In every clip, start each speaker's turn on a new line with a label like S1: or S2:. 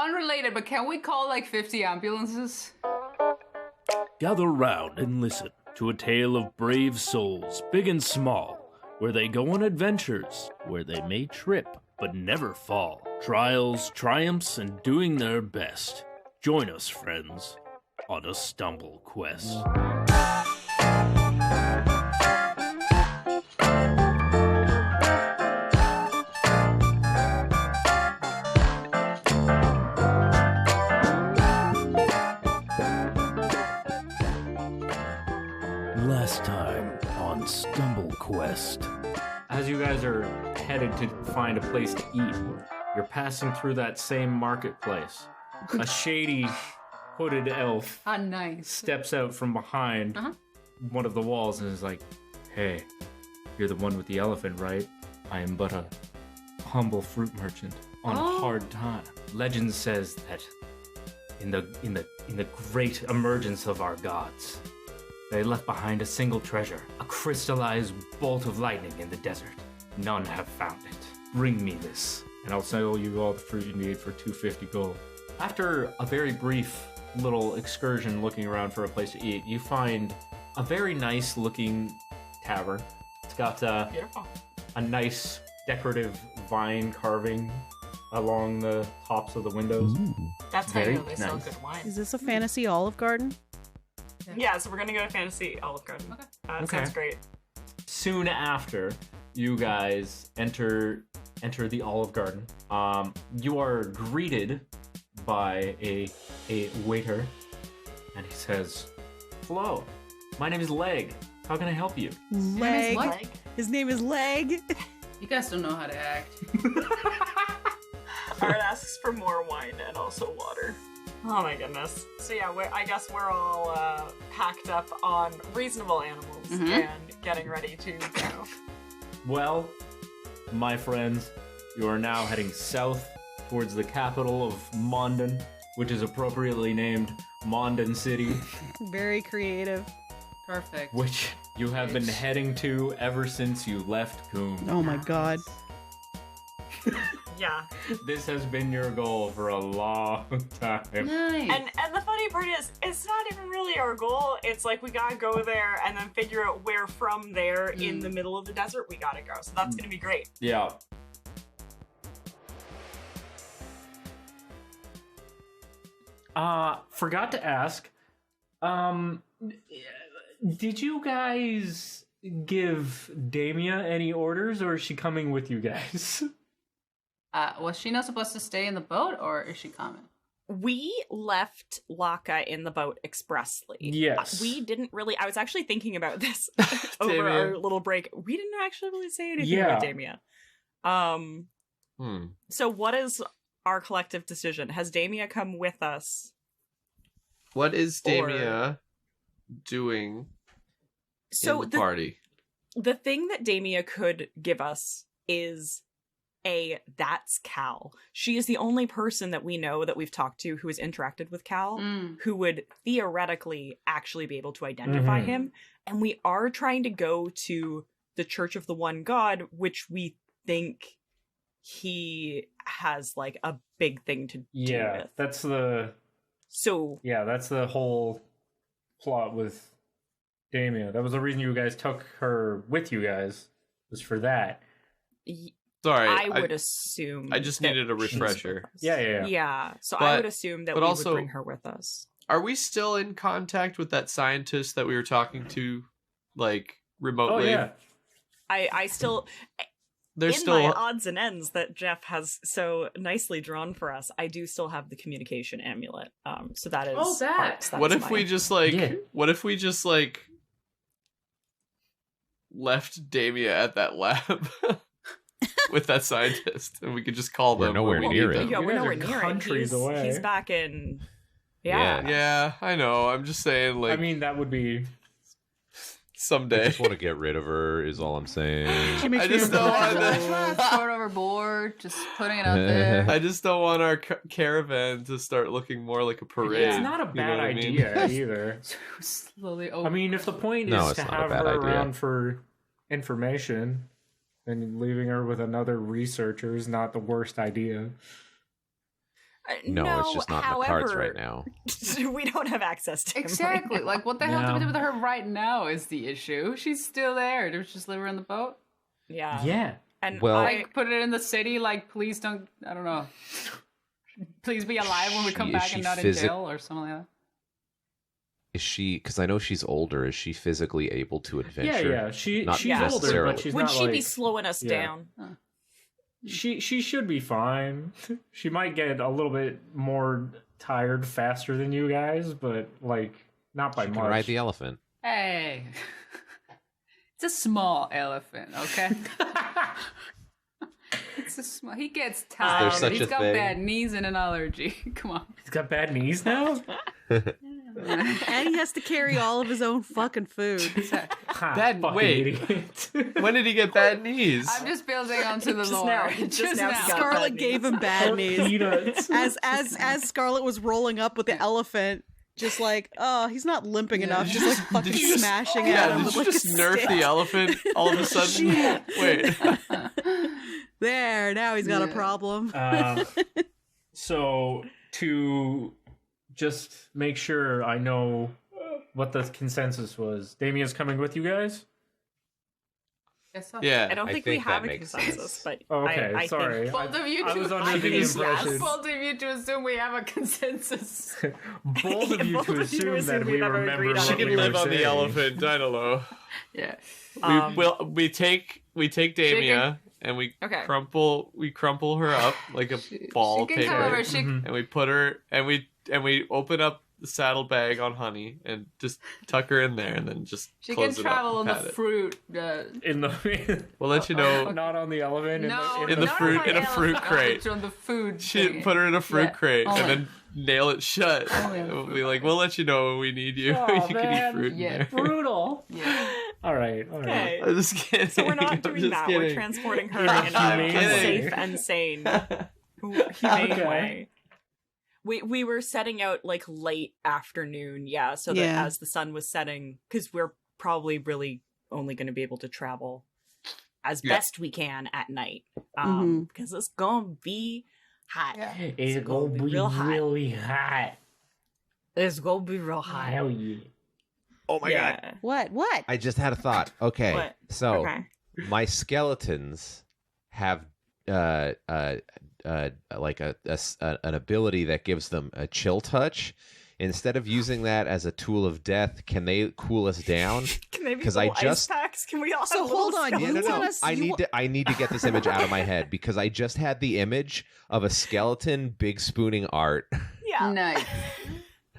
S1: Unrelated, but can we call like 50 ambulances?
S2: Gather round and listen to a tale of brave souls, big and small, where they go on adventures, where they may trip but never fall. Trials, triumphs, and doing their best. Join us, friends, on a stumble quest. Last time on Stumble Quest.
S3: As you guys are headed to find a place to eat, you're passing through that same marketplace. A shady, hooded elf
S1: Nice.
S3: steps out from behind one of the walls and is like, "Hey, you're the one with the elephant, right? I am but a humble fruit merchant on a hard time. Legend says that in the great emergence of our gods, they left behind a single treasure, a crystallized bolt of lightning in the desert. None have found it. Bring me this, and I'll sell you all the fruit you need for 250 gold." After a very brief little excursion looking around for a place to eat, you find a very nice looking tavern. It's got a nice decorative vine carving along the tops of the windows.
S4: Ooh.
S5: That's how you
S3: Very
S5: know they sell
S3: nice.
S5: good wine.
S6: Is this a fantasy Olive Garden?
S5: Yeah, so we're gonna go to Fantasy Olive Garden.
S1: Okay.
S5: That
S3: Okay.
S5: sounds great.
S3: Soon after, you guys enter the Olive Garden. You are greeted by a waiter, and he says, "Hello, my name is Leg. How can I help you?"
S6: Leg.
S1: what?
S6: His name is Leg.
S1: You guys don't know how to act.
S5: Art asks for more wine and also water. Oh my goodness. So yeah, I guess we're all packed up on reasonable animals and getting ready to go.
S3: Well, my friends, you are now heading south towards the capital of Mondon, which is appropriately named Mondon City,
S6: Very creative.
S1: Perfect.
S3: which you have been heading to ever since you left Coombe.
S6: Oh my god.
S5: Yeah.
S3: This has been your goal for a long time.
S1: Nice.
S5: And the funny part is, it's not even really our goal. It's like we gotta go there and then figure out where from there in the middle of the desert we gotta go. So that's gonna be great.
S3: Yeah. Forgot to ask. Did you guys give Damia any orders, or is she coming with you guys?
S1: Was she not supposed to stay in the boat, or is she coming?
S5: We left Laka in the boat expressly.
S3: Yes.
S5: We didn't really. I was actually thinking about this over
S4: Damia.
S5: our little break. We didn't actually really say anything
S3: Yeah.
S5: about Damia. So what is our collective decision? Has Damia come with us?
S4: What is Damia doing
S5: So
S4: in the party?
S5: The thing that Damia could give us is that's Cal. She is the only person that we know that we've talked to who has interacted with Cal, who would theoretically actually be able to identify him. And we are trying to go to the Church of the One God, which we think he has like a big thing to do with.
S3: that's the whole plot with Damia. That was the reason you guys took her with you guys, was for that.
S4: Sorry,
S5: I would assume.
S4: I just
S5: that
S4: needed a
S5: she's
S4: refresher.
S5: with us.
S3: Yeah.
S5: Yeah, so I
S4: But-
S5: would assume that
S4: but
S5: we
S4: also-
S5: would bring her with us.
S4: Are we still in contact with that scientist that we were talking to, like,
S3: Oh
S4: remotely?
S3: yeah.
S5: I still,
S4: There's
S5: in
S4: still
S5: my odds and ends that Jeph has so nicely drawn for us, I do still have the communication amulet. So that is.
S1: Oh, that.
S5: Art's. That
S4: What
S5: is
S4: if we
S5: mine.
S4: just like
S3: Yeah.
S4: what if we just like left Damia at that lab with that scientist and we could just call
S7: We're
S4: them
S7: nowhere
S4: when we
S7: near
S4: need
S7: it.
S4: them?
S5: Yeah,
S3: You
S5: we're
S3: guys are
S5: nowhere near it.
S3: countries away.
S5: He's back in.
S7: Yeah.
S5: Yeah.
S4: Yeah, I know. I'm just saying, like,
S3: I mean, that would be...
S7: I
S4: someday.
S7: just want to get rid of her, is all I'm saying.
S4: I just don't want
S1: Just
S4: that.
S1: throw it overboard, just putting it out there.
S4: I just don't want our caravan to start looking more like a parade.
S3: It's not a
S4: you know
S3: bad
S4: what I mean?
S3: idea either.
S1: Slowly
S3: I mean, if the point
S7: No,
S3: is
S7: it's
S3: to
S7: not a
S3: have
S7: bad
S3: her
S7: idea.
S3: around for information, then leaving her with another researcher is not the worst idea.
S7: No, it's just not in the cards right now.
S5: We don't have access to him
S1: Exactly.
S5: right now.
S1: Like, what the hell do we do with her right now is the issue. She's still there. Do we just leave her on the boat?
S5: Yeah.
S3: Yeah.
S5: And
S7: Well-
S1: Like, put it in the city, like, please don't, I don't know. Please be alive when we come back and not in jail or something like that.
S7: Is she? Because I know she's older. Is she physically able to adventure?
S3: Yeah. She's
S7: Not
S3: older,
S7: necessarily.
S3: but she's
S5: Would
S3: not
S5: she
S3: like...
S5: be slowing us
S3: Yeah.
S5: down?
S3: She should be fine. She might get a little bit more tired faster than you guys, but like not by
S7: She
S3: much.
S7: can ride the elephant.
S1: Hey. It's a small elephant, okay? It's a small. He gets tired.
S7: such
S1: He's
S7: a
S1: got
S7: thing?
S1: bad knees and an allergy. Come on.
S3: He's got bad knees now.
S6: And he has to carry all of his own fucking food.
S3: Ha,
S4: Bad-
S3: fucking
S4: wait.
S3: idiot.
S4: When did he get bad knees?
S1: I'm just building onto the
S5: Just
S1: lore.
S5: now. Just now.
S6: Scarlet gave him bad knees.
S3: Peanuts.
S6: As Scarlet was rolling up with the elephant, just like, oh, he's not limping enough, just like fucking
S4: Did you just-
S6: smashing
S4: Yeah,
S6: at him
S4: did
S6: with
S4: you
S6: like a
S4: just nerf
S6: stick.
S4: the elephant all of a sudden? Wait.
S6: There, now he's got a
S1: Yeah.
S6: problem.
S3: So to just make sure I know what the consensus was, Damien's coming with you guys.
S1: Yes, sir.
S4: Yeah.
S5: I don't
S7: I
S5: think we
S7: think
S5: have
S7: that
S5: a
S7: makes
S5: consensus,
S7: sense.
S5: but
S3: Oh, okay,
S5: I
S3: sorry.
S5: think
S1: Both of you
S3: I
S1: two.
S3: was under
S5: I
S3: the
S5: think yes.
S3: impression.
S1: Both of you to assume we have a consensus.
S3: Both of you
S5: Both
S3: to
S5: of you
S3: assume
S5: assume
S3: that
S5: we
S3: we
S5: never
S3: remember
S5: agreed on
S3: what
S4: She
S5: it.
S4: can
S3: we
S4: live
S3: were
S4: on the
S3: saying.
S4: elephant. I don't know.
S1: Yeah.
S4: We take Damia and we
S5: Okay.
S4: crumple her up like a ball of
S1: She can come
S4: paper,
S1: over. She
S3: Mhm.
S4: and we put her and we open up the saddlebag on Honey and just tuck her in there and then just
S1: She can
S4: close it up
S1: travel on
S4: and
S1: the
S4: pat it.
S1: fruit.
S3: In the
S4: We'll let you know.
S3: not on the elephant.
S1: No,
S4: in the
S1: not
S4: fruit-
S1: on
S4: in a
S1: my
S4: fruit
S1: elephant,
S4: crate.
S1: On the food.
S4: She
S1: thingy.
S4: put her in a fruit
S1: Yeah.
S4: crate
S1: Oh,
S4: and
S1: yeah.
S4: then nail it shut.
S1: Oh, yeah.
S4: We'll be like, we'll let you know when we need you.
S3: Oh,
S4: you can
S3: man.
S4: eat fruit
S1: Yeah.
S4: in there.
S3: brutal.
S1: Yeah.
S3: All right.
S5: Okay.
S4: I'm just kidding.
S5: So we're not
S4: I'm
S5: doing
S4: just
S5: that.
S4: kidding.
S5: We're transporting her
S3: In a
S5: in a
S3: humane
S5: safe
S3: way.
S5: and sane, humane
S3: Okay.
S5: way. We were setting out like late afternoon, yeah, so that
S6: Yeah.
S5: as the sun was setting, because we're probably really only going to be able to travel as
S4: Yeah.
S5: best we can at night,
S6: Mhm.
S5: because it's gonna be hot.
S1: Yeah.
S3: It's gonna be
S5: real hot.
S3: really hot.
S5: It's gonna be real hot.
S3: Hell yeah.
S7: Oh my god!
S5: Yeah.
S6: What?
S7: I just had a thought. Okay,
S5: What?
S7: so
S5: Okay.
S7: my skeletons have like an ability that gives them a chill touch. Instead of using that as a tool of death, can they cool us down?
S5: Can they be
S7: 'Cause I
S5: little
S7: just-
S5: ice packs? Can we all
S6: So
S5: have
S6: hold
S5: little
S6: on,
S7: Yeah,
S6: you
S7: no,
S6: want
S7: no.
S6: us-
S7: I
S6: you
S7: need to get this image out of my head because I just had the image of a skeleton big spooning art.
S5: Yeah,
S1: Nice.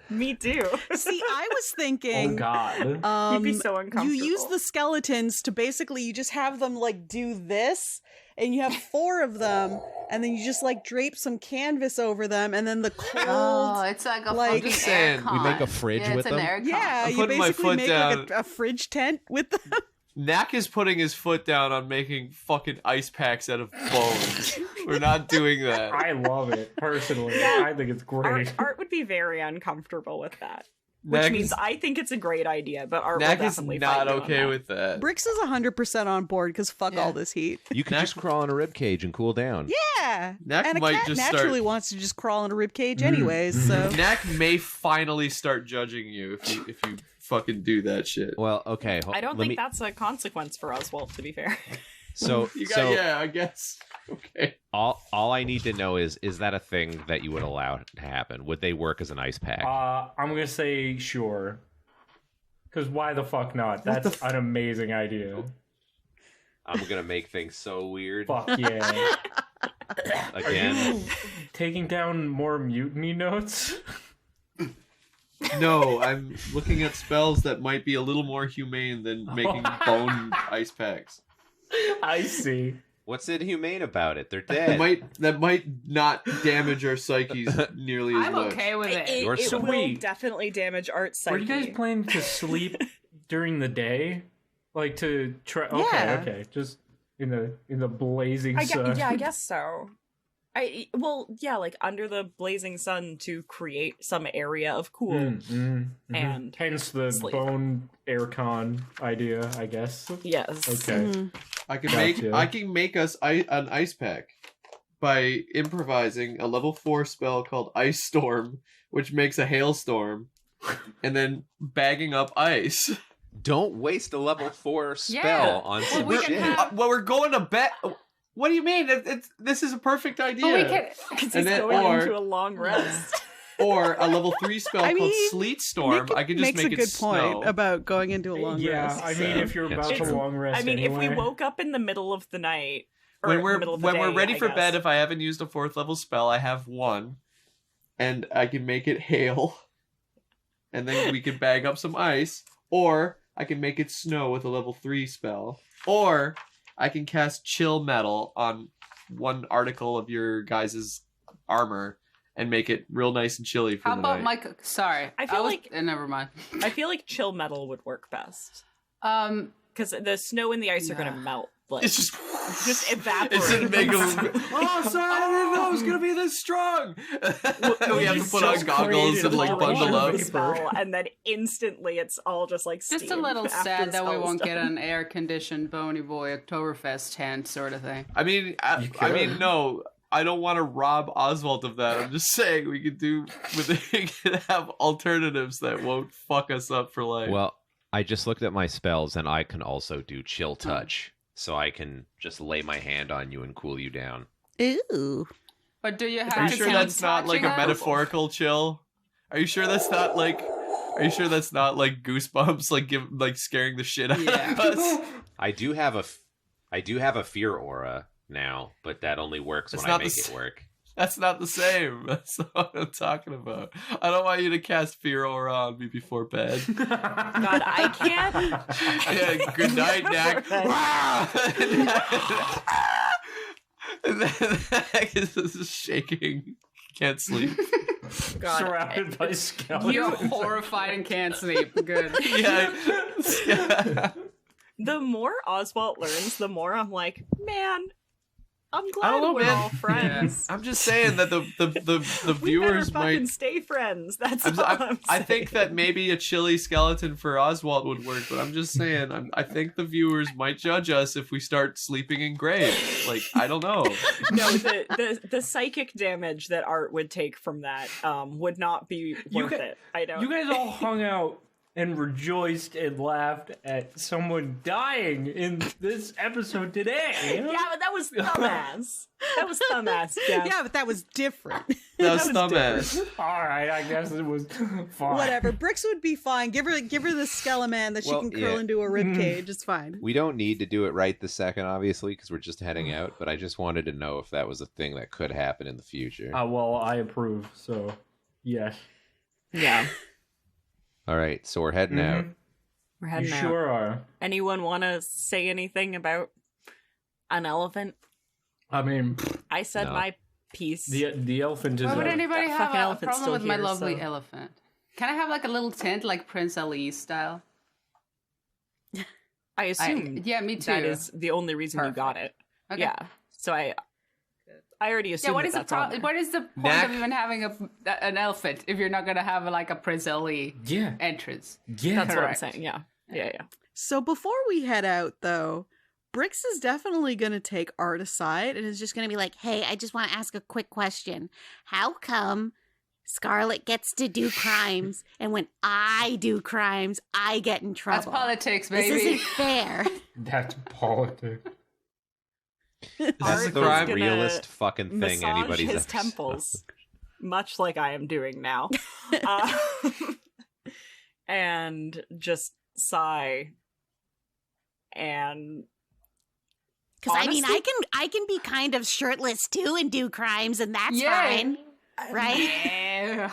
S5: me too.
S6: See, I was
S3: Oh
S6: thinking,
S3: god.
S5: You'd be so
S6: you
S5: uncomfortable.
S6: use the skeletons to basically, you just have them like do this, and you have 4 of them, and then you just like drape some canvas over them, and then the cold.
S1: Oh, it's like a
S6: Like-
S1: fucking
S4: Just saying,
S1: aircon.
S7: we make a fridge
S1: yeah,
S7: with
S1: it's an
S7: them?
S1: aircon.
S6: Yeah,
S4: I'm
S6: you
S4: putting my
S6: basically
S4: foot
S6: make like a fridge tent with them.
S4: Knack is putting his foot down on making fucking ice packs out of bones. We're not doing that.
S3: I love it personally.
S5: Yeah.
S3: I think it's great.
S5: Art would be very uncomfortable with that. Which
S4: Knack
S5: means
S4: is,
S5: I think it's a great idea, but Art
S4: Knack
S5: will
S4: is
S5: definitely
S4: not
S5: fight you on
S4: okay
S5: that.
S4: with that.
S6: Brix is 100% on board because fuck
S1: Yeah.
S6: all this heat.
S7: You can just crawl in a rib cage and cool down.
S6: Yeah,
S4: Knack
S6: and a
S4: might
S6: cat
S4: just
S6: naturally
S4: start.
S6: wants to just crawl in a rib cage anyways. So
S4: Knack may finally start judging you if you fucking do that shit.
S7: Well, okay.
S5: I don't
S7: let
S5: think
S7: me,
S5: that's a consequence for Oswalt, to be fair.
S7: So,
S4: You got,
S7: so
S4: yeah, I guess. Okay.
S7: all I need to know is that a thing that you would allow to happen? Would they work as an ice pack?
S3: I'm gonna say sure. Because why the fuck not? That's an amazing idea.
S7: I'm gonna make things so weird.
S3: Fuck yeah.
S7: Again.
S3: Taking down more mutiny notes?
S4: No, I'm looking at spells that might be a little more humane than making bone ice packs.
S3: I see.
S7: What's inhumane about it? They're dead.
S4: That might not damage our psyches nearly as
S1: I'm
S4: much.
S1: okay with it.
S5: It
S7: You're
S5: will
S3: sweet.
S5: definitely damage Art's psyche.
S3: Were you guys planning to sleep during the day? Like to try? Okay,
S6: Yeah.
S3: okay. Just in the blazing sun.
S5: I guess so. Like under the blazing sun to create some area of cool. And
S3: hence the
S5: sleep.
S3: bone aircon idea, I guess.
S5: Yes.
S3: Okay.
S6: Mhm.
S4: I can
S3: Gotcha.
S4: make us an ice pack. by improvising a level 4 spell called Ice Storm, which makes a hailstorm, and then bagging up ice.
S7: Don't waste a level 4 spell on some shit.
S4: We're going to bed. What do you mean? This is a perfect idea.
S1: Well, we can,
S5: because he's going into a long rest.
S4: Or a level 3 spell called Sleet Storm.
S6: Nick
S4: I can just
S6: makes
S4: make
S6: a good
S4: snow.
S6: point about going into a long rest.
S3: I mean, if you're about to long rest,
S5: I mean,
S3: anyway.
S5: if we woke up in the middle of the night, or
S4: When
S5: in
S4: we're
S5: the middle of the day,
S4: we're ready
S5: I
S4: for
S5: guess.
S4: bed, if I haven't used a 4th level spell, I have 1, and I can make it hail, and then we can bag up some ice, or I can make it snow with a level 3 spell, or I can cast Chill Metal on one article of your guys' armor and make it real nice and chilly for
S1: How
S4: the
S1: about
S4: night.
S1: Sorry.
S5: I feel like...
S1: never mind.
S5: I feel like Chill Metal would work best. Because the snow and the ice are going to melt. Like,
S4: It's just
S5: evaporate.
S4: It's gonna make them. Oh, sorry, I didn't know it was gonna be this strong. We have to put on goggles and like bundle up.
S5: Spell, and then instantly it's all just like
S1: Just a
S5: steam
S1: little
S5: after
S1: sad
S5: the
S1: that we
S5: spell's
S1: won't
S5: done.
S1: get an air-conditioned Bony Boy Oktoberfest tent sort of thing.
S4: I mean, no. I don't want to rob Oswalt of that. I'm just saying we can have alternatives that won't fuck us up for life.
S7: Well, I just looked at my spells, and I can also do Chill Touch, so I can just lay my hand on you and cool you down.
S6: Ooh.
S1: But do you have
S4: Are you
S1: to
S4: sure
S1: keep
S4: that's not like a
S1: touching us?
S4: metaphorical chill? Are you sure that's not like goosebumps, like scaring the shit out of us?
S7: I do have a fear aura now, but that only works
S4: It's
S7: when I
S4: not
S7: make
S4: the
S7: it work.
S4: That's not the same. That's not what I'm talking about. I don't want you to cast Fear Aura on me before bed.
S5: God, I can't.
S4: Yeah, good night, Knack. And then Knack is shaking. Can't sleep.
S5: God.
S3: Surrounded by skeletons.
S1: You're horrified and can't sleep. Good.
S4: Yeah.
S5: The more Oswalt learns, the more I'm like, man, I'm
S4: I
S5: glad
S4: don't know,
S5: we're
S4: man.
S5: all friends.
S4: I'm just saying that the
S5: We better
S4: viewers
S5: fucking
S4: might.
S5: stay friends. That's all I'm saying.
S4: I think that maybe a chilly skeleton for Oswalt would work, but I'm just saying, I think the viewers might judge us if we start sleeping in graves. Like, I don't know.
S5: No, the psychic damage that Art would take from that would not be worth it. I don't.
S3: You guys all hung out and rejoiced and laughed at someone dying in this episode today.
S5: Yeah, but that was thumbass. That was thumbass, Jeph.
S6: Yeah, but that was different.
S4: That was dumbass.
S3: All right, I guess it was fine.
S6: Whatever. Brix would be fine. Give her the Skeleman that she can curl into a rib cage. It's fine.
S7: We don't need to do it right this second, obviously, because we're just heading out. But I just wanted to know if that was a thing that could happen in the future.
S3: Well, I approve. So, yes.
S5: Yeah.
S7: All right, so we're heading out.
S5: We're
S3: You
S5: heading out.
S3: sure are.
S5: Anyone want to say anything about an elephant?
S3: I mean,
S5: I said
S7: No.
S5: my piece.
S3: the elephant is.
S1: Why would
S3: a-
S1: anybody
S5: That
S1: have
S5: fucking
S1: a
S5: elephant's
S1: problem
S5: still
S1: with my
S5: here,
S1: lovely
S5: so-
S1: elephant? Can I have like a little tent like Prince Ali style?
S5: I assume
S1: Yeah, me too.
S5: that is the only reason you got it.
S1: Okay.
S5: Yeah. So I already assumed
S1: Yeah, what is the
S5: that's on
S1: problem?
S5: there.
S1: What is the point
S4: Knack.
S1: of even having an elephant if you're not going to have like a Prince Ali
S3: Yeah.
S1: entrance?
S3: Yeah.
S5: That's what I'm
S1: Correct.
S5: saying. Yeah. Yeah.
S6: So before we head out, though, Brix is definitely going to take Art aside and is just going to be like,
S8: Hey, I just want to ask a quick question. How come Scarlet gets to do crimes, and when I do crimes, I get in
S1: That's
S8: trouble?
S1: politics,
S8: This
S1: baby.
S8: isn't fair.
S3: That's politics.
S7: This
S5: Art
S7: is
S5: is
S7: the
S5: gonna
S7: realest fucking thing
S5: Massage
S7: anybody's
S5: his
S7: ever
S5: temples, much like I am doing now, and just sigh. And
S8: Because I mean,
S5: honestly-
S8: I can be kind of shirtless too and do crimes, and that's
S1: Yay.
S8: fine, right?
S1: Yeah.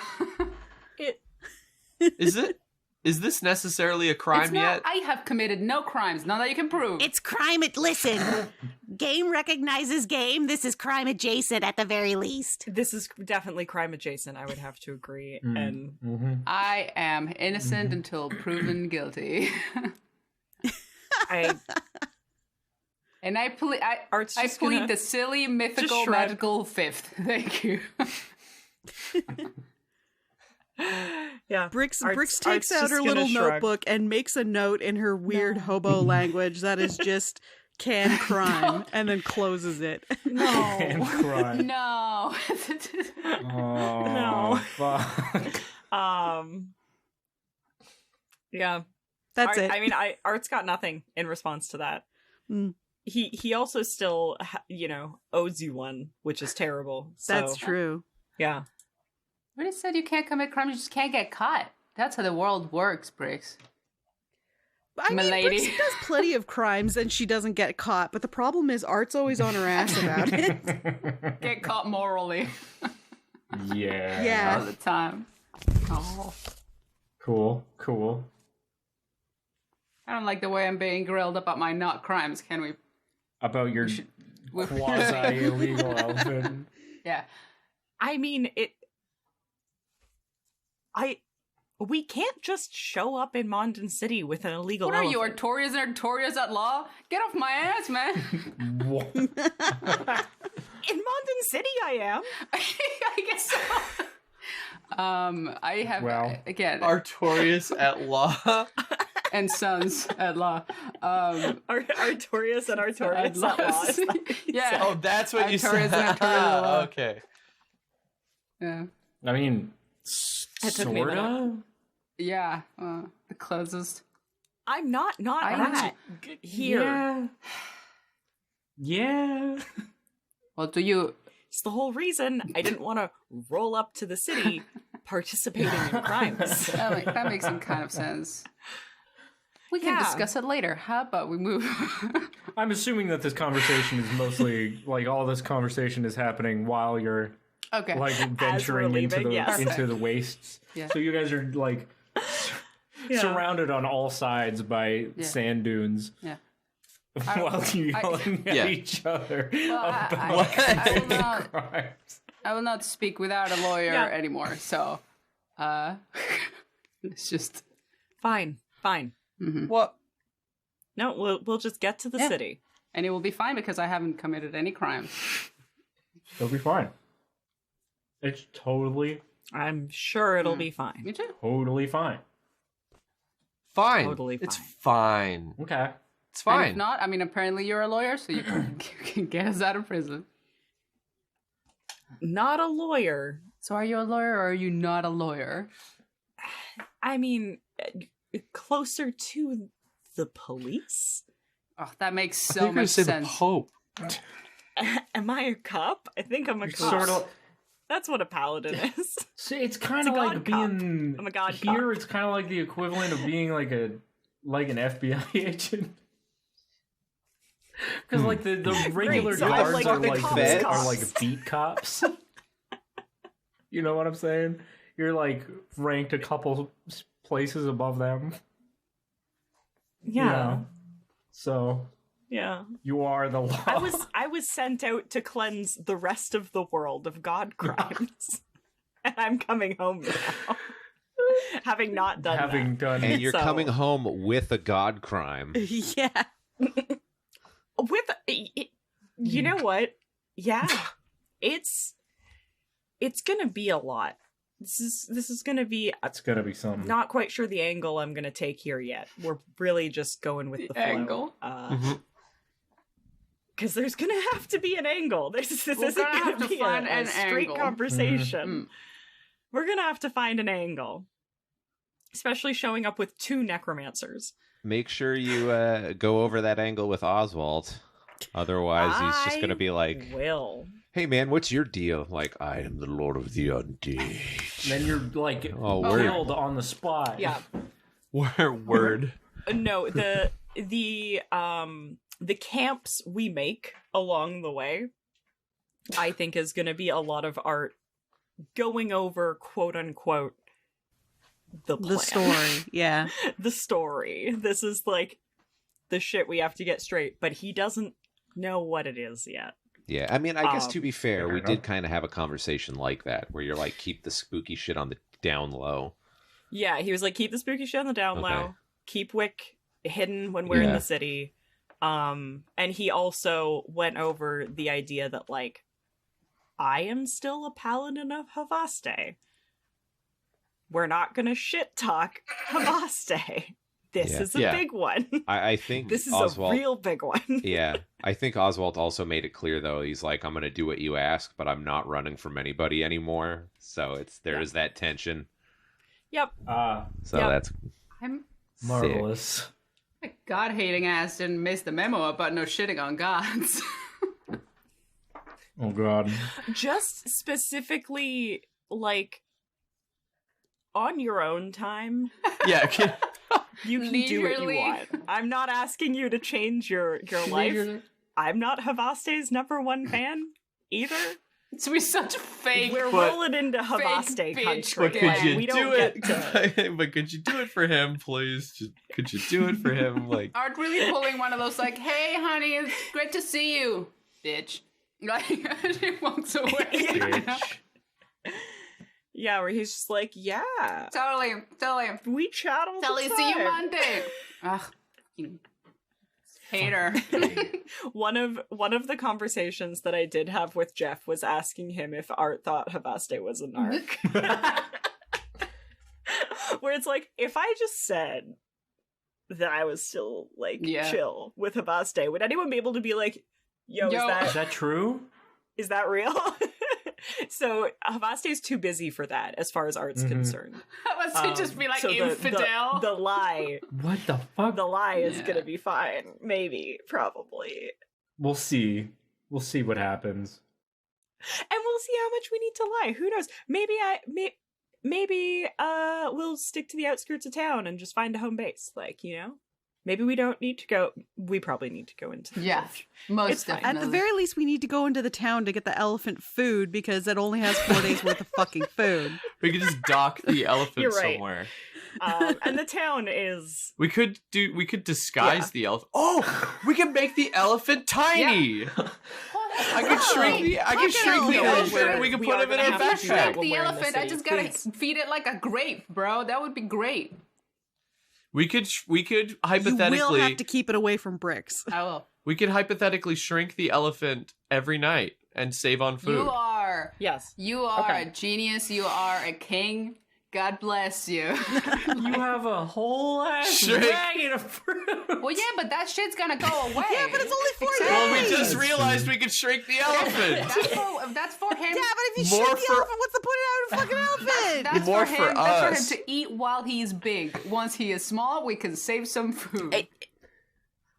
S4: Is this necessarily a crime
S1: It's not,
S4: yet?
S1: I have committed no crimes, none that you can prove.
S8: It's crime. Listen, game recognizes game. This is crime adjacent at the very least.
S5: this is definitely crime adjacent. I would have to agree. And
S1: I am innocent until proven guilty.
S5: I
S1: And I
S5: Art's
S1: I
S5: just
S1: plead
S5: gonna
S1: the silly, mythical,
S5: shrug.
S1: magical fifth. Thank you.
S5: yeah.
S6: Brix
S5: Art's
S6: takes out
S5: just
S6: her
S5: gonna
S6: little
S5: shrug.
S6: notebook and makes a note in her weird hobo language that is just can crime and then closes it.
S3: And cry.
S1: No.
S3: Oh,
S5: No.
S3: fuck.
S5: Yeah.
S6: That's it.
S5: I mean, Art's got nothing in response to that.
S6: Mm.
S5: He also still, owes you one, which is terrible. So,
S6: That's true.
S5: Yeah.
S1: But it said you can't commit crimes, you just can't get caught. That's how the world works, Brix.
S6: I mean,
S1: Milady.
S6: Brix does plenty of crimes and she doesn't get caught, but the problem is Art's always on her ass about it.
S1: Get caught morally
S3: Yeah.
S6: Yeah.
S1: all the time. Oh.
S3: Cool.
S1: I don't like the way I'm being grilled about my not crimes, can we?
S3: About your quasi-illegal elephant.
S1: Yeah.
S5: I mean, we can't just show up in Mondin City with an illegal
S1: What are you,
S5: elephant.
S1: Artorious and Artorious at law? Get off my ass, man.
S3: What?
S5: In Mondin City, I am.
S1: I guess so. I have, again,
S4: Artorious at law.
S1: and sons at law.
S5: Artorious and Artorious at law.
S1: Yeah.
S4: Oh, that's what you
S1: Artorious
S4: said.
S1: and Artorious at law.
S4: Okay.
S1: Yeah.
S3: I mean,
S5: It took me a
S3: sorta?
S1: Yeah. The closest.
S5: I'm not
S1: I
S5: that here.
S3: Yeah.
S1: Well, do you...
S5: It's the whole reason I didn't want to roll up to the city participating in crimes.
S1: That makes some kind of sense. We can discuss it later. How about we move?
S3: I'm assuming that this conversation is mostly, like, all this conversation is happening while you're,
S1: Okay.
S3: like, venturing
S5: leaving, yes.
S3: into the wastes.
S1: Yeah.
S3: So you guys are, like, surrounded on all sides by sand dunes.
S1: Yeah.
S3: While you're yelling at each other about crimes.
S1: I will not speak without a lawyer anymore. So, it's just
S5: Fine.
S1: mm-hmm.
S4: What?
S5: No, we'll just get to the city.
S1: And it will be fine because I haven't committed any crimes.
S3: It'll be fine. It's totally,
S5: I'm sure it'll be
S1: Me
S5: fine.
S1: too.
S3: totally fine.
S4: Fine.
S5: Totally
S4: It's
S5: fine.
S4: fine.
S3: Okay.
S4: It's
S1: And
S4: fine.
S1: if not, I mean, apparently you're a lawyer, so you can get us out of prison.
S5: Not a lawyer.
S1: So are you a lawyer or are you not a lawyer?
S5: I mean, closer to the police?
S1: Oh, that makes
S4: I
S1: so
S4: think I
S1: much
S4: said the
S1: sense.
S4: Pope.
S5: Am I a cop? I think I'm a
S3: You're
S5: cop.
S3: sort of.
S5: That's what a paladin is.
S3: See, it's kind
S5: It's
S3: of
S5: a
S3: like
S5: god cop.
S3: being
S5: I'm a god
S3: here.
S5: cop.
S3: It's kind of like the equivalent of being like an FBI agent. Because like the regular
S5: so I'm
S3: guards
S5: like
S3: are
S5: the
S3: like
S5: cops'
S3: are like
S5: cops.
S3: beat cops. You know what I'm saying? You're like ranked a couple places above them.
S5: Yeah.
S3: So
S5: Yeah.
S3: you are the law.
S5: I was sent out to cleanse the rest of the world of god crimes. And I'm coming home now. Having not done
S3: having
S5: that.
S3: done
S7: And you're
S5: So-
S7: coming home with a god crime.
S6: Yeah.
S5: With you know what? Yeah. It's gonna be a lot. This is gonna be
S3: It's gonna be something.
S5: not quite sure the angle I'm gonna take here yet. We're really just going with the flow.
S1: Angle?
S5: Because there's gonna have to be an angle. This isn't
S1: gonna have
S5: gonna
S1: to
S5: be
S1: find
S5: a
S1: an
S5: straight
S1: angle.
S5: conversation. We're gonna have to find an angle. Especially showing up with two necromancers.
S7: Make sure you go over that angle with Oswalt. Otherwise, he's just going to be like,
S5: Will.
S7: hey, man, what's your deal? Like, I am the Lord of the Undead.
S3: Then you're like
S7: word.
S3: killed on the spot.
S5: Yeah.
S4: Word.
S5: No, the camps we make along the way, I think is going to be a lot of art going over quote unquote the plan.
S6: The story. Yeah.
S5: The story. This is like the shit we have to get straight, but he doesn't know what it is yet.
S7: Yeah, I mean, I guess to be fair, we
S3: enough.
S7: did kind of have a conversation like that, where you're like, keep the spooky shit on the down low.
S5: Yeah, he was like, keep the spooky shit on the down
S7: Okay.
S5: low. Keep Wick hidden when we're in
S7: Yeah.
S5: the city. And he also went over the idea that, like, I am still a paladin of Havaste. We're not gonna shit talk Havaste. This is a big one.
S7: I think
S5: this is
S7: Oswalt,
S5: a real big one.
S7: Yeah. I think Oswalt also made it clear, though. He's like, I'm going to do what you ask, but I'm not running from anybody anymore. So there is that tension.
S5: Yep.
S7: That's
S1: I'm
S2: marvelous.
S1: My God-hating ass didn't miss the memo about no shitting on gods.
S2: Oh, God.
S5: Just specifically, like, on your own time.
S4: Yeah, okay.
S5: You can do what you want. I'm not asking you to change your life. I'm not Havaste's #1 fan either.
S1: So we're such fake.
S5: We're rolling into Havaste country.
S4: But could you
S5: we
S4: do
S5: don't
S4: it?
S5: get to...
S4: But could you do it for him, please? Could you do it for him? Like,
S1: Art really pulling one of those, like, "Hey, honey, it's great to see you, bitch." Like, she walks away.
S2: Bitch.
S5: Yeah, where he's just like, yeah.
S1: Totally.
S5: We chat all the time.
S1: See you Monday. Ugh, you hater.
S5: One of the conversations that I did have with Jeph was asking him if Art thought Havaste was a narc. Where it's like, if I just said that I was still, like, chill with Havaste, would anyone be able to be like, yo,
S2: is that true?
S5: Is that real? So Havaste's too busy for that, as far as Art's concerned.
S1: Havaste just be like,
S5: so
S1: infidel.
S5: The lie.
S2: What the fuck?
S5: The lie is gonna be fine. Maybe. Probably.
S2: We'll see. We'll see what happens.
S5: And we'll see how much we need to lie. Who knows? Maybe we'll stick to the outskirts of town and just find a home base. Like, you know? Maybe we don't need to go. We probably need to go into the church.
S1: Most definitely.
S6: At the very least, we need to go into the town to get the elephant food because it only has 4 days worth of fucking food.
S4: we could just dock the elephant somewhere.
S5: And the town is.
S4: We could disguise the elephant. Oh, we can make the elephant tiny. I could shrink the elephant. We can put him in a backpack.
S1: The elephant. I just gotta feed it like a grape, bro. That would be great.
S4: We could hypothetically.
S6: You will have to keep it away from Brix.
S1: I will.
S4: We could hypothetically shrink the elephant every night and save on food.
S1: You are.
S5: Yes.
S1: You are a genius. You are a king. God bless you.
S2: You have a whole ass dragon of fruit.
S1: Well, yeah, but that shit's gonna go away.
S6: Yeah, but it's only 4 days.
S4: Well, we just realized we could shrink the elephant.
S1: That's for him.
S6: Yeah, but if you shoot the elephant, what's the point of having a fucking elephant?
S1: That's
S4: More
S1: for him.
S4: for
S1: That's for
S4: us.
S1: him to eat while he's big. Once he is small, we can save some food.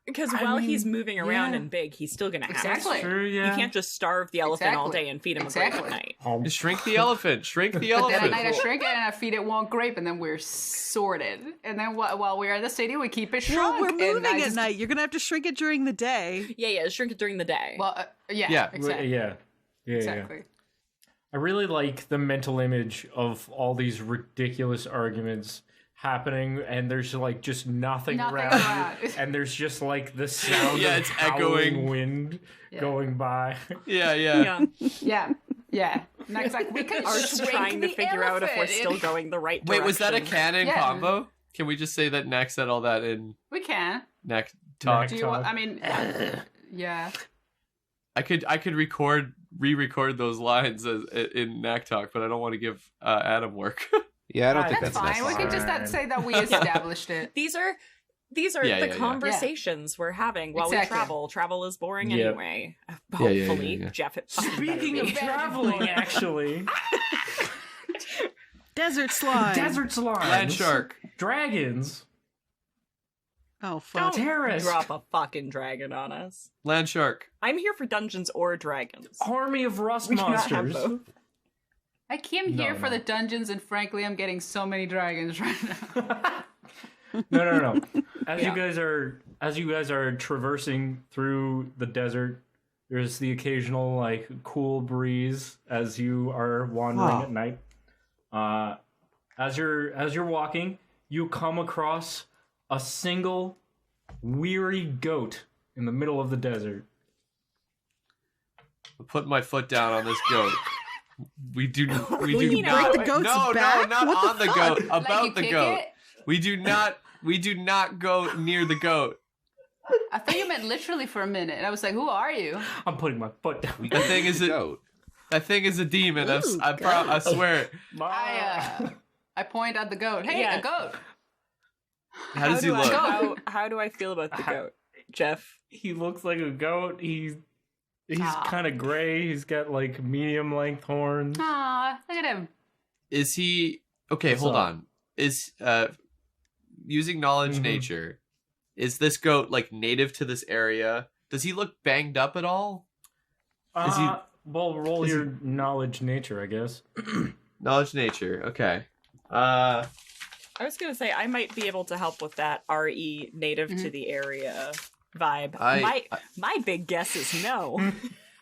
S5: Because while he's moving around and big, he's still gonna have
S1: Exactly.
S5: to.
S2: True, yeah.
S5: You can't just starve the elephant all day and feed him a grape at night.
S4: Just shrink the elephant. Shrink the
S1: Then
S4: elephant.
S1: at night I shrink it and I feed it one grape and then we're sorted. And then while we're at the city, we keep it shrunk.
S6: Well, we're moving at night. You're going to have to shrink it during the day.
S5: Yeah, shrink it during the day.
S1: Well,
S4: Yeah.
S1: exactly.
S2: Yeah.
S1: Exactly.
S2: I really like the mental image of all these ridiculous arguments happening, and there's like just nothing around you, and there's just like the sound of
S4: it's
S2: howling
S4: echoing
S2: wind going by.
S4: Yeah.
S1: Next, like, we can
S5: Art's
S1: shrink
S5: trying to
S1: the
S5: figure out if we're
S1: elephant.
S5: still going the right direction.
S4: Wait, was that a canon
S1: Yeah.
S4: combo? Can we just say that Knack said all that in
S1: We can.
S4: Knack talk?
S2: Knack
S1: Do you want, I mean, yeah.
S4: I could re-record those lines in Knack talk, but I don't want to give Adam work.
S7: Yeah, I don't think
S1: That's
S7: that's
S1: fine. We
S7: necessary.
S1: can just say that we established it.
S5: These are
S4: Yeah,
S5: the
S4: yeah.
S5: conversations we're having while we
S1: Exactly.
S5: travel. Travel is boring
S2: Yep.
S5: anyway. Hopefully,
S4: yeah.
S5: Jeph. It fucking
S2: Speaking
S5: better
S2: of
S5: be.
S2: traveling, actually,
S6: Desert slime.
S2: desert slimes,
S4: Land shark.
S2: dragons,
S6: Oh, fuck.
S5: Don't
S2: Terrace.
S5: drop a fucking dragon on us.
S4: Land shark.
S5: I'm here for Dungeons or Dragons.
S2: army of rust
S5: We cannot have
S2: monsters.
S5: both.
S1: I came here for the dungeons, and frankly, I'm getting so many dragons right now.
S2: No. As you guys are traversing through the desert, there's the occasional like cool breeze as you are wandering at night. As you're walking, you come across a single weary goat in the middle of the desert.
S4: I'll put my foot down on this goat. We do
S6: you
S4: not.
S6: break the goat's
S4: no,
S6: back?
S4: not
S6: What
S4: on the
S6: fuck?
S4: goat.
S1: Like,
S4: About
S1: you
S4: the
S1: kick
S4: goat.
S1: it?
S4: We do not go near the goat.
S1: I thought you meant literally for a minute. And I was like, who are you?
S2: I'm putting my foot down.
S4: That thing is a
S7: Goat.
S4: That thing is a demon. I swear.
S1: I point at the goat. Hey,
S5: Yeah.
S1: a goat.
S4: How does he look?
S5: How do I feel about the goat, Jeph?
S3: He looks like a goat. He's kind of gray. He's got like medium length horns.
S1: Aw, look at him.
S4: Is he okay? Hold on. Is using knowledge nature? Is this goat like native to this area? Does he look banged up at all?
S3: Well, roll your knowledge nature, I guess.
S4: Knowledge nature. Okay.
S5: I was gonna say I might be able to help with that RE native to the area vibe. My big guess is no.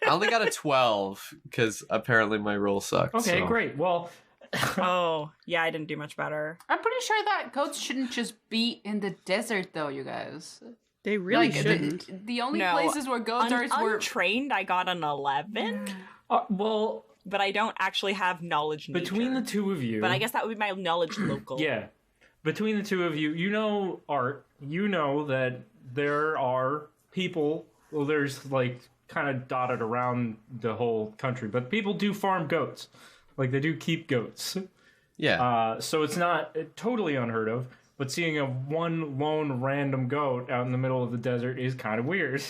S4: I only got a 12 because apparently my roll sucked.
S3: Okay,
S4: so.
S3: great. Well,
S5: oh yeah, I didn't do much better.
S1: I'm pretty sure that goats shouldn't just be in the desert, though, you guys.
S6: They really shouldn't.
S1: The only places where goats are were
S5: untrained. I got an 11.
S3: Well,
S5: but I don't actually have knowledge nature.
S3: Between the two of you,
S5: but I guess that would be my knowledge local.
S3: Yeah, between the two of you, you know Art. You know that there are people. Well, there's like kind of dotted around the whole country, but people do farm goats. Like they do keep goats.
S4: Yeah.
S3: So it's not totally unheard of. But seeing a one lone random goat out in the middle of the desert is kind of weird.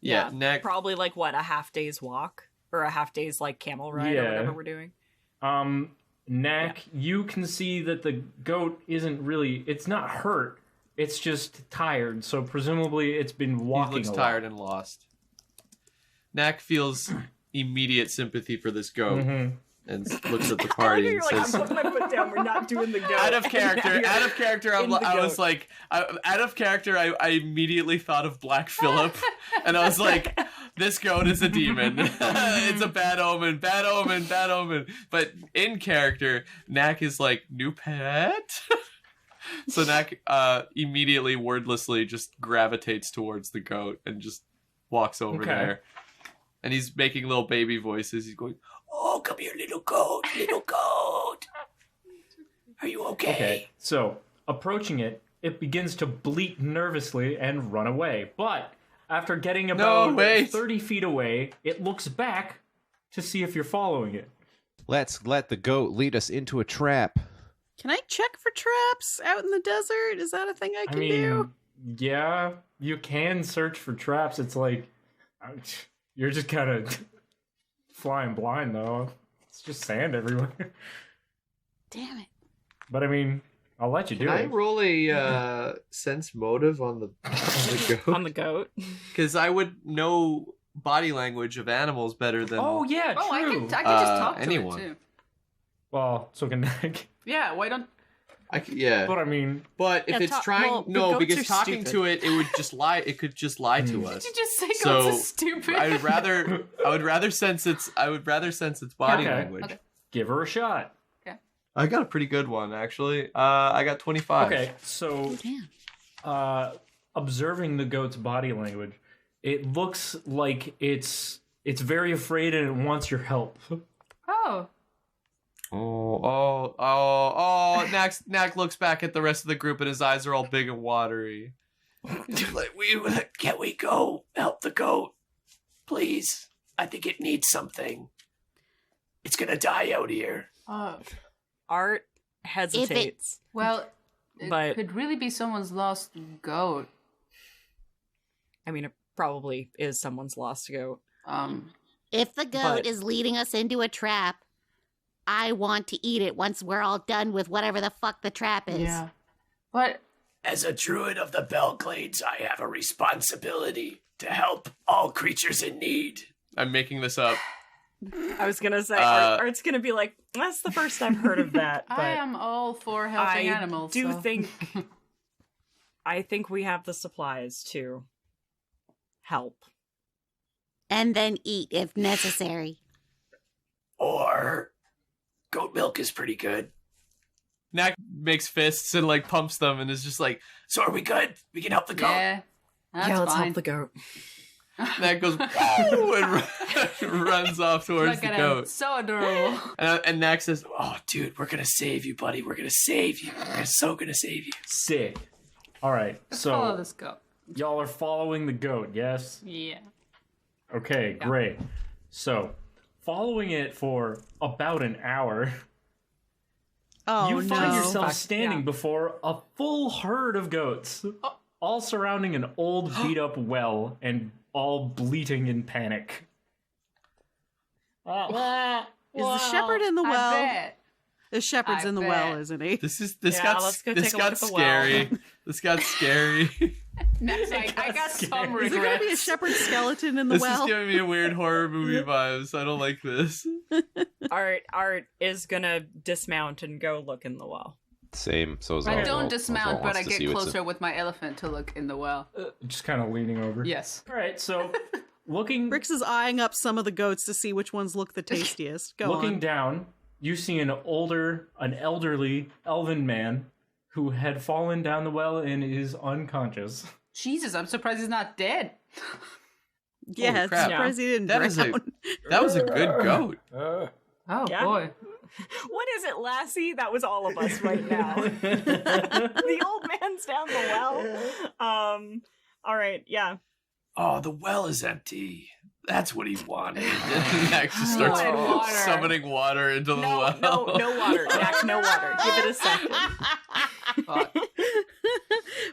S4: Yeah, Knack.
S5: Probably like what, a half day's walk or a half day's like camel ride or whatever we're doing.
S3: Knack, you can see that the goat isn't really. It's not hurt. It's just tired. So presumably it's been walking.
S4: He looks tired and lost. Knack feels immediate sympathy for this goat. Mm-hmm. And looks at the party and says,
S5: I'm putting my foot down. We're not doing the goat.
S4: Out of character. I immediately thought of Black Phillip. And I was like, this goat is a demon. It's a bad omen. But in character, Knack is like, new pet? So Knack immediately, wordlessly, just gravitates towards the goat and just walks over there. And he's making little baby voices. He's going, oh, come here, little goat. Are you okay?
S3: Okay, so approaching it, it begins to bleat nervously and run away. But after getting about 30 feet away, it looks back to see if you're following it.
S7: Let's let the goat lead us into a trap.
S6: Can I check for traps out in the desert? Is that a thing I can do?
S3: Yeah, you can search for traps. It's like, you're just kind of flying blind, though. It's just sand everywhere.
S8: Damn it.
S3: But I mean, I'll let you do it.
S4: Can I roll a sense motive on the goat?
S5: On the goat?
S4: Because I would know body language of animals better than...
S3: Oh, yeah, true.
S1: I can just talk to
S4: anyone.
S1: it, too.
S3: Well, so can Knack.
S1: Yeah, why don't...
S4: Yeah.
S3: But I mean...
S4: But if it's trying... No, because talking to it, it would just lie. It could just lie to us.
S1: Did you just say goats are stupid?
S4: I would rather sense its body language.
S1: Okay.
S3: Give her a shot.
S1: Okay.
S4: I got a pretty good one, actually. I got 25.
S3: Okay, so observing the goat's body language, it looks like it's very afraid and it wants your help.
S1: Oh.
S4: Knack looks back at the rest of the group and his eyes are all big and watery.
S9: Can we go help the goat? Please. I think it needs something. It's gonna die out here.
S5: Art hesitates.
S1: It could really be someone's lost goat.
S5: I mean, it probably is someone's lost goat.
S8: If the goat is leading us into a trap, I want to eat it once we're all done with whatever the fuck the trap is.
S1: Yeah. But
S9: as a druid of the Belglades, I have a responsibility to help all creatures in need.
S4: I'm making this up.
S5: I was gonna say, Art's gonna be like, that's the first I've heard of that. But
S1: I am all for helping animals.
S5: I think we have the supplies to help.
S8: And then eat if necessary.
S9: Or goat milk is pretty good.
S4: Knack makes fists and like pumps them and is just like, so are we good? We can help the goat?
S1: Yeah,
S5: let's help the goat.
S4: Knack goes, whoa, and runs off towards the goat.
S1: So adorable.
S4: And Knack says,
S9: oh, dude, we're going to save you, buddy. We're going to save you. We're so going to save you.
S3: Sick. All right, so
S1: follow this goat.
S3: Y'all are following the goat, yes?
S1: Yeah.
S3: Okay, great. So, following it for about an hour.
S6: Oh,
S2: you find
S6: no.
S2: yourself standing
S1: Yeah.
S2: before a full herd of goats, all surrounding an old beat-up well and all bleating in panic.
S6: Is the shepherd in the
S1: I
S6: well?
S1: bet.
S6: The shepherd's
S1: I
S6: in the
S1: bet.
S6: well, isn't he?
S4: This
S5: Yeah, let's go take a look
S4: got
S5: at the
S4: scary.
S5: well.
S4: This got scary.
S1: Next, I got some
S6: Is there going to be a
S1: regrets.
S6: shepherd skeleton in the
S4: This
S6: well?
S4: is giving me a weird horror movie vibes. I don't like this.
S5: Art is gonna dismount and go look in the well.
S7: Same. So is
S1: I
S7: Oswalt.
S1: don't dismount,
S7: Oswalt
S1: but I
S7: wants to
S1: get
S7: see what's
S1: closer with my elephant to look in the well.
S2: Just kind of leaning over.
S1: Yes.
S2: All right, so looking
S6: Brix is eyeing up some of the goats to see which ones look the tastiest. Go
S2: looking
S6: on.
S2: down, you see an elderly elven man who had fallen down the well and is unconscious.
S1: Jesus, I'm surprised he's not dead.
S6: Yeah,
S4: Holy
S6: it's
S4: crap.
S6: surprised he didn't
S4: That was a good goat.
S1: Oh,
S5: Yeah.
S1: boy.
S5: What is it, Lassie? That was all of us right now. The old man's down the well. All right, yeah.
S9: Oh, the well is empty. That's what he wanted.
S4: Knack just starts
S1: and water.
S4: summoning water into the well.
S5: No water. Jack, no water. Give it a second.
S1: Fuck.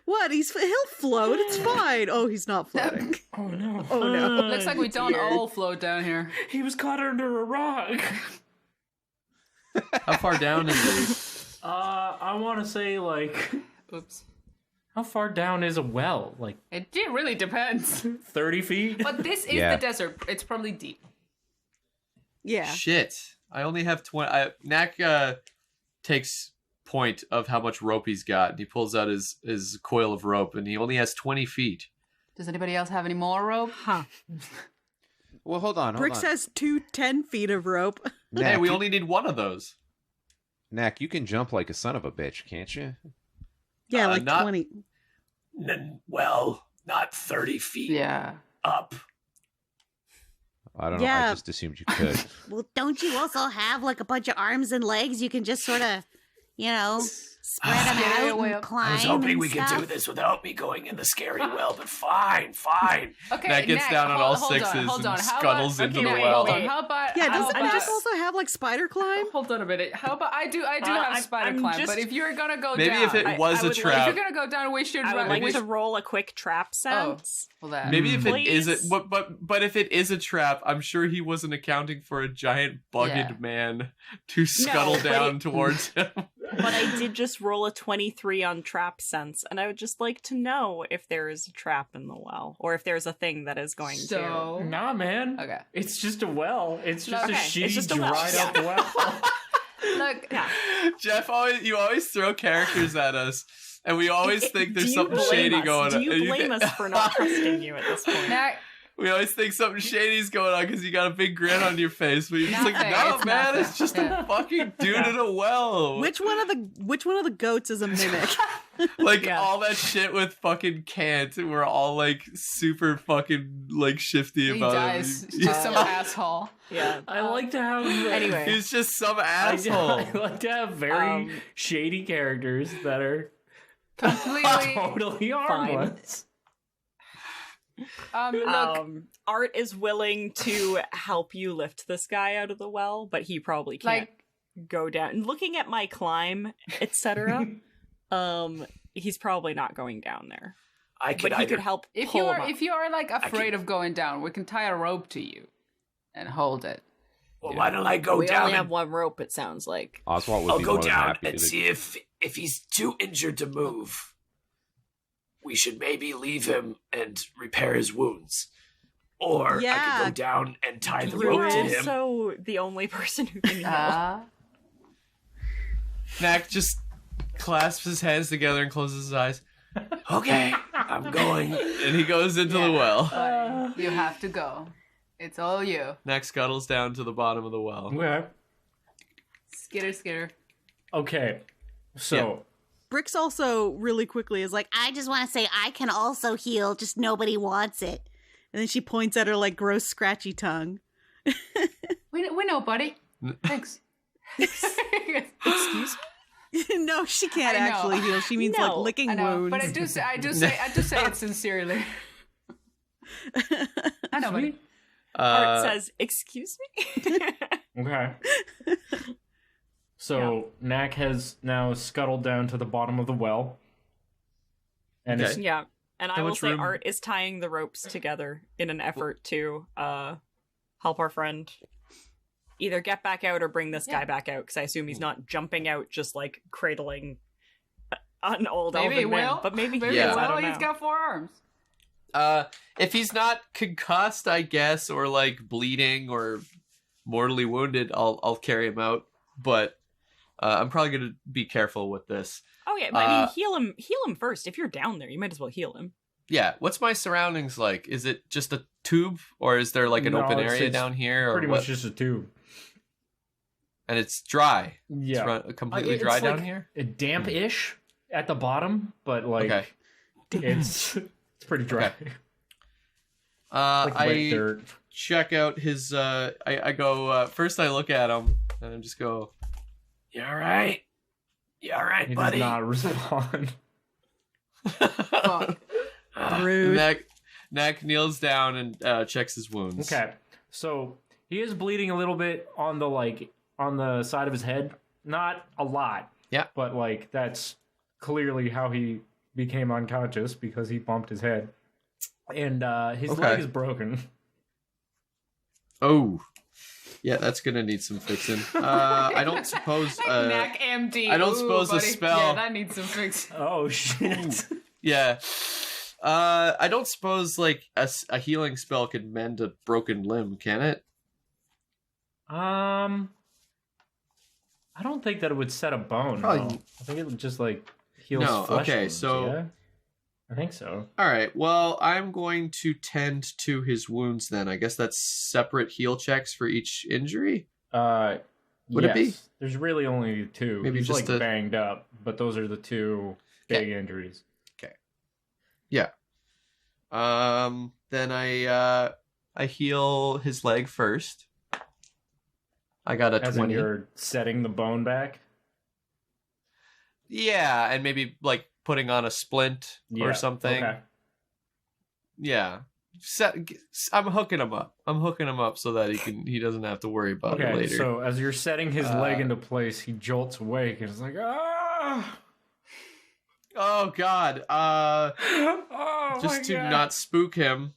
S6: What? He'll float. It's fine. Oh, he's not floating.
S2: Oh no.
S6: Oh no.
S1: Looks like we don't all float down here.
S2: He was caught under a rock.
S4: How far down is it?
S2: I want to say, like,
S1: Oops.
S2: how far down is a well? Like
S1: It really depends.
S2: 30 feet?
S1: But this is
S7: Yeah.
S1: the desert. It's probably deep.
S6: Yeah.
S4: Shit. I only have 20. Knack takes point of how much rope he's got. And he pulls out his coil of rope, and he only has 20 feet.
S1: Does anybody else have any more rope?
S5: Huh.
S7: Well, hold on.
S6: Brix has 10 feet of rope.
S7: Knack,
S4: Hey, we only need one of those.
S7: Knack, you can jump like a son of a bitch, can't you?
S6: Yeah, like
S4: not-
S6: 20.
S9: Well, not 30 feet
S1: Yeah.
S9: up.
S7: I don't know.
S6: Yeah.
S7: I just assumed you could.
S8: Well, don't you also have like a bunch of arms and legs? You can just sort of, spread them
S1: Yeah,
S8: out
S1: way
S8: and
S1: up.
S8: climb.
S9: I was hoping
S8: and
S9: we could
S8: stuff.
S9: do this without me going in the scary well, but fine.
S1: Okay,
S4: Knack gets
S1: Knack,
S4: down on all
S1: hold
S4: sixes
S1: hold
S4: and
S1: on. How
S4: scuttles
S1: about,
S4: into
S1: okay,
S4: the
S1: wait,
S4: well.
S1: Hold on. How about?
S6: Yeah,
S1: how
S6: does
S1: about,
S6: Brix also have like spider climb?
S1: Hold on a minute. How about I do have spider
S5: I'm
S1: climb,
S5: just-
S1: but if you're gonna go
S4: Maybe
S1: down,
S4: if it
S5: I
S4: was a
S5: would like-
S1: if
S4: trap.
S1: you're gonna go down, we should
S5: I would
S1: run.
S5: like
S1: we
S5: to
S1: should-
S5: roll a quick trap sense.
S1: well, that.
S4: Maybe if it is
S5: Please?
S4: but if it is a trap, I'm sure he wasn't accounting for a giant bugged
S1: Yeah.
S4: man to scuttle
S5: but
S4: down towards him.
S5: But I did just roll a 23 on trap sense, and I would just like to know if there is a trap in the well, or if there's a thing that is going
S1: So
S2: Nah, man.
S1: okay.
S2: It's just a well. It's just
S5: Okay,
S2: a
S5: it's
S2: shitty,
S5: just a well,
S2: dried up well.
S1: Look,
S5: Yeah.
S4: Jeph, you always throw characters at us, and we always think there's
S5: Do you
S4: something
S5: blame
S4: shady
S5: us?
S4: going on.
S5: Do you blame us for not trusting you at this point?
S1: Knack,
S4: We always think something shady's going on because you got a big grin on your face, but you're just like,
S1: Nothing,
S4: no,
S1: it's
S4: man,
S1: nothing."
S4: it's just
S1: Yeah.
S4: a fucking dude in a well.
S6: Which one of the goats is a mimic?
S4: Like
S5: Yeah.
S4: all that shit with fucking Kant, we're all like super fucking like shifty
S1: he
S4: about
S1: dies.
S4: it.
S1: It's just some asshole.
S5: Yeah.
S2: I like to have.
S5: Anyway.
S4: He's just some
S2: I
S4: asshole.
S2: like to have very shady characters that are
S1: Completely.
S2: totally harmless.
S1: Look,
S5: Art is willing to help you lift this guy out of the well, but he probably can't
S1: like,
S5: go down. And looking at my climb, etc., he's probably not going down there.
S9: I could
S5: But he
S9: either
S5: could help
S1: if
S5: pull
S1: you
S5: him
S1: are
S5: up.
S1: if you are like afraid of going down, we can tie a rope to you and hold it.
S9: Well, why don't I go
S5: we
S9: down
S5: only
S9: and
S5: have one rope, it sounds like.
S7: Oswalt would
S9: I'll
S7: be
S9: go
S7: more than
S9: down
S7: happy
S9: and
S7: to
S9: see if he's too injured to move. We should maybe leave him and repair his wounds. Or I
S6: Yeah.
S9: could go down and tie the
S5: You're
S9: rope to him.
S5: also the only person who can help.
S4: Knack just clasps his hands together and closes his eyes.
S9: Okay, I'm going.
S4: And he goes into the well.
S1: You have to go. It's all you.
S4: Knack scuttles down to the bottom of the well.
S2: Okay.
S1: Skitter.
S2: Okay. So,
S6: Brix also really quickly is like,
S8: I just want to say I can also heal, just nobody wants it.
S6: and then she points at her like gross scratchy tongue.
S1: We know, buddy. Thanks.
S5: Excuse me?
S6: No, she can't
S1: I know.
S6: actually heal. She means like
S5: No,
S6: licking
S1: I know,
S6: wounds.
S1: but I do say it sincerely. I know, buddy.
S5: Art says, excuse me?
S2: okay. So Knack has now scuttled down to the bottom of the well. And
S4: Okay.
S5: Yeah. And I will
S2: much
S5: say
S2: room-
S5: Art is tying the ropes together in an effort to help our friend either get back out or bring this guy back out, because I assume he's not jumping out just like cradling an old
S1: Maybe he
S5: elven man.
S1: will.
S5: But maybe he
S1: Maybe
S5: is,
S1: he
S5: I
S1: will.
S5: don't know.
S1: He's got 4 arms.
S4: If he's not concussed, I guess, or like bleeding or mortally wounded, I'll carry him out. But I'm probably gonna be careful with this.
S5: Oh yeah, but I mean, heal him first. If you're down there, you might as well heal him.
S4: Yeah. What's my surroundings like? Is it just a tube, or is there like an
S2: No,
S4: open
S2: it's-
S4: area
S2: it's
S4: down here, or
S2: pretty
S4: what?
S2: much just a tube.
S4: And it's dry.
S2: Yeah.
S4: It's completely
S2: It's
S4: dry down
S2: like
S4: here.
S2: Damp-ish at the bottom, but like
S4: Okay.
S2: it's pretty dry.
S4: Okay.
S2: Like wet
S4: I
S2: dirt.
S4: check out his. I go first. I look at him and I just go.
S9: You all right? You all right,
S2: He
S9: buddy?
S2: does not respond.
S1: Fuck.
S6: Rude.
S4: Knack kneels down and checks his wounds.
S2: Okay, so he is bleeding a little bit on the side of his head. Not a lot.
S4: Yeah.
S2: But like that's clearly how he became unconscious, because he bumped his head, and his
S4: Okay.
S2: leg is broken.
S4: Oh. Yeah, that's gonna need some fixing. I don't suppose.
S1: Knack MD.
S4: I don't
S1: Ooh,
S4: suppose a
S1: buddy.
S4: spell-
S1: Yeah, that needs some fix.
S2: Oh shit!
S4: Yeah. I don't suppose like a healing spell could mend a broken limb, can it?
S2: I don't think that it would set a bone.
S4: Probably-
S2: No. I think it would just like heal
S4: No,
S2: flesh
S4: okay,
S2: wounds,
S4: so-
S2: yeah? I think so.
S4: All right. Well, I'm going to tend to his wounds then. I guess that's separate heal checks for each injury. Would it be?
S2: There's really only 2.
S4: Maybe
S2: He's
S4: just
S2: like
S4: a-
S2: banged up, but those are the 2 big injuries.
S4: Yeah. Then I heal his leg first. I got a
S2: As in
S4: 20.
S2: you're setting the bone back.
S4: Yeah, and maybe like putting on a splint
S2: Yeah,
S4: or something.
S2: Okay.
S4: Yeah. I'm hooking him up. I'm hooking him up so that he doesn't have to worry about it
S2: Okay,
S4: later.
S2: so as you're setting his leg into place, he jolts awake and is like, ah!
S4: Oh God.
S2: Oh,
S4: Just
S2: my
S4: to
S2: God.
S4: not spook him.